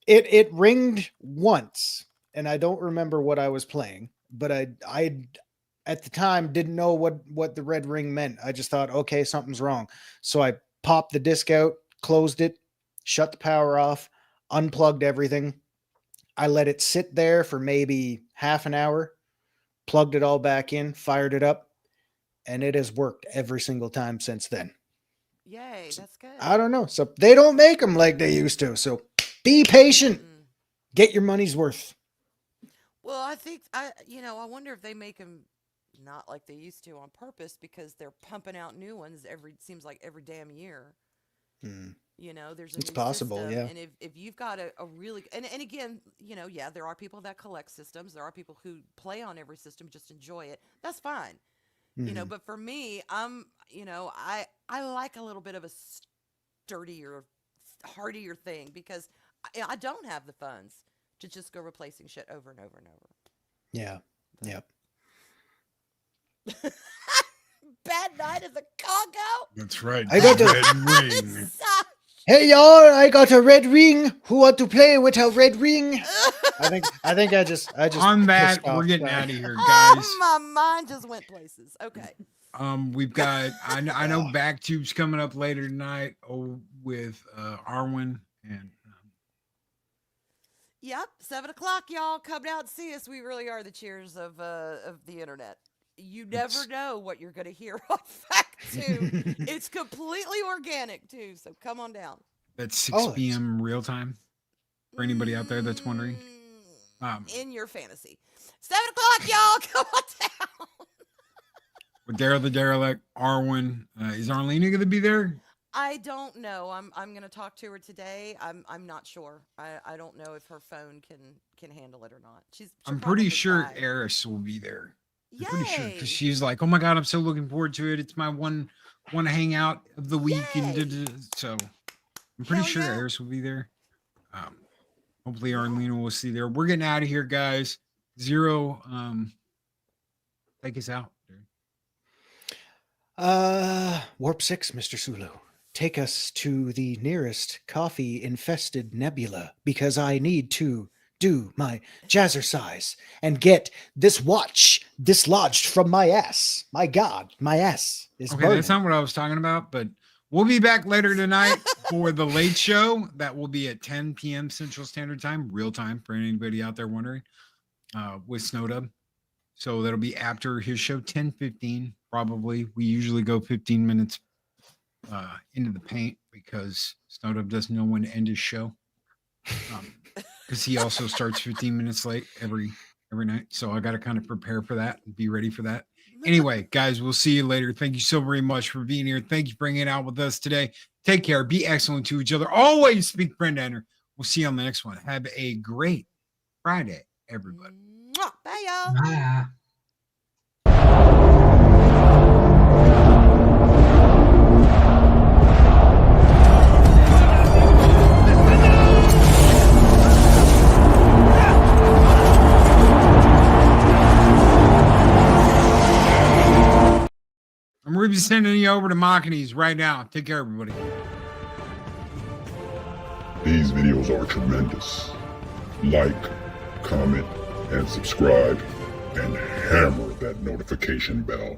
It ringed once, and I don't remember what I was playing, but I at the time didn't know what the red ring meant. I just thought, okay, something's wrong. So I popped the disc out, closed it, shut the power off, unplugged everything. I let it sit there for maybe half an hour, plugged it all back in, fired it up, and it has worked every single time since then. Yay, that's good. I don't know. So they don't make them like they used to. So be patient. Mm. Get your money's worth. Well, I think I wonder if they make them not like they used to on purpose because they're pumping out new ones seems like every damn year. Hmm. There's a It's new possible, system, yeah. and if you've got a really and again, yeah, there are people that collect systems. There are people who play on every system, just enjoy it. That's fine. Mhm. But for me, I like a little bit of a sturdier, hardier thing because I don't have the funds to just go replacing shit over and over and over. Yeah. Yep. Bad night at the Congo. That's right. I got the the- red ring. Hey y'all, I got a red ring. Who want to play with a red ring? I think I just On that, pissed off we're getting guy. out of here, guys. Oh, my mind just went places. Okay. We've got I know Backtube's coming up later tonight. With Arwyn and Yep, 7:00, y'all. Come down and see us. We really are the cheers of the internet. You never know what you're going to hear on Fact 2. It's completely organic, too, so come on down. that's 6 Oh, p.m. real time for anybody out there that's wondering. In your fantasy. 7:00, y'all. Come on down. With Daryl the Derelict, Arwyn, is Arlena going to be there? I don't know. I'm going to talk to her today. I'm not sure. I don't know if her phone can handle it or not. She'll I'm probably pretty sure try. Eris will be there. I'm Yay. pretty sure because she's like, oh my god, I'm so looking forward to it. It's my one hangout of the week, and Yay. so I'm pretty Hell sure yeah. Eris will be there. Hopefully Arlena will see there. We're getting out of here, guys. Zero, take us out. Warp 6, Mr. Sulu. Take us to the nearest coffee-infested nebula because I need to do my jazzercise and get this watch dislodged from my ass. My God, my ass is Okay, burning. that's not what I was talking about, but we'll be back later tonight for the late show. That will be at 10 p.m. Central Standard Time, real time for anybody out there wondering, with Snowdub. So that'll be after his show, 10:15, probably. We usually go 15 minutes into the paint because Snowdub doesn't know when to end his show. Because he also starts 15 minutes late every night. So I got to kind of prepare for that and be ready for that. Anyway, guys, we'll see you later. Thank you so very much for being here. Thank you for hanging out with us today. Take care. Be excellent to each other. Always speak friend enter. We'll see you on the next one. Have a great Friday, everybody. Mwah. Bye, y'all. Bye. I'm going to be sending you over to Machines right now. Take care, everybody. These videos are tremendous. Like, comment, and subscribe, and hammer that notification bell.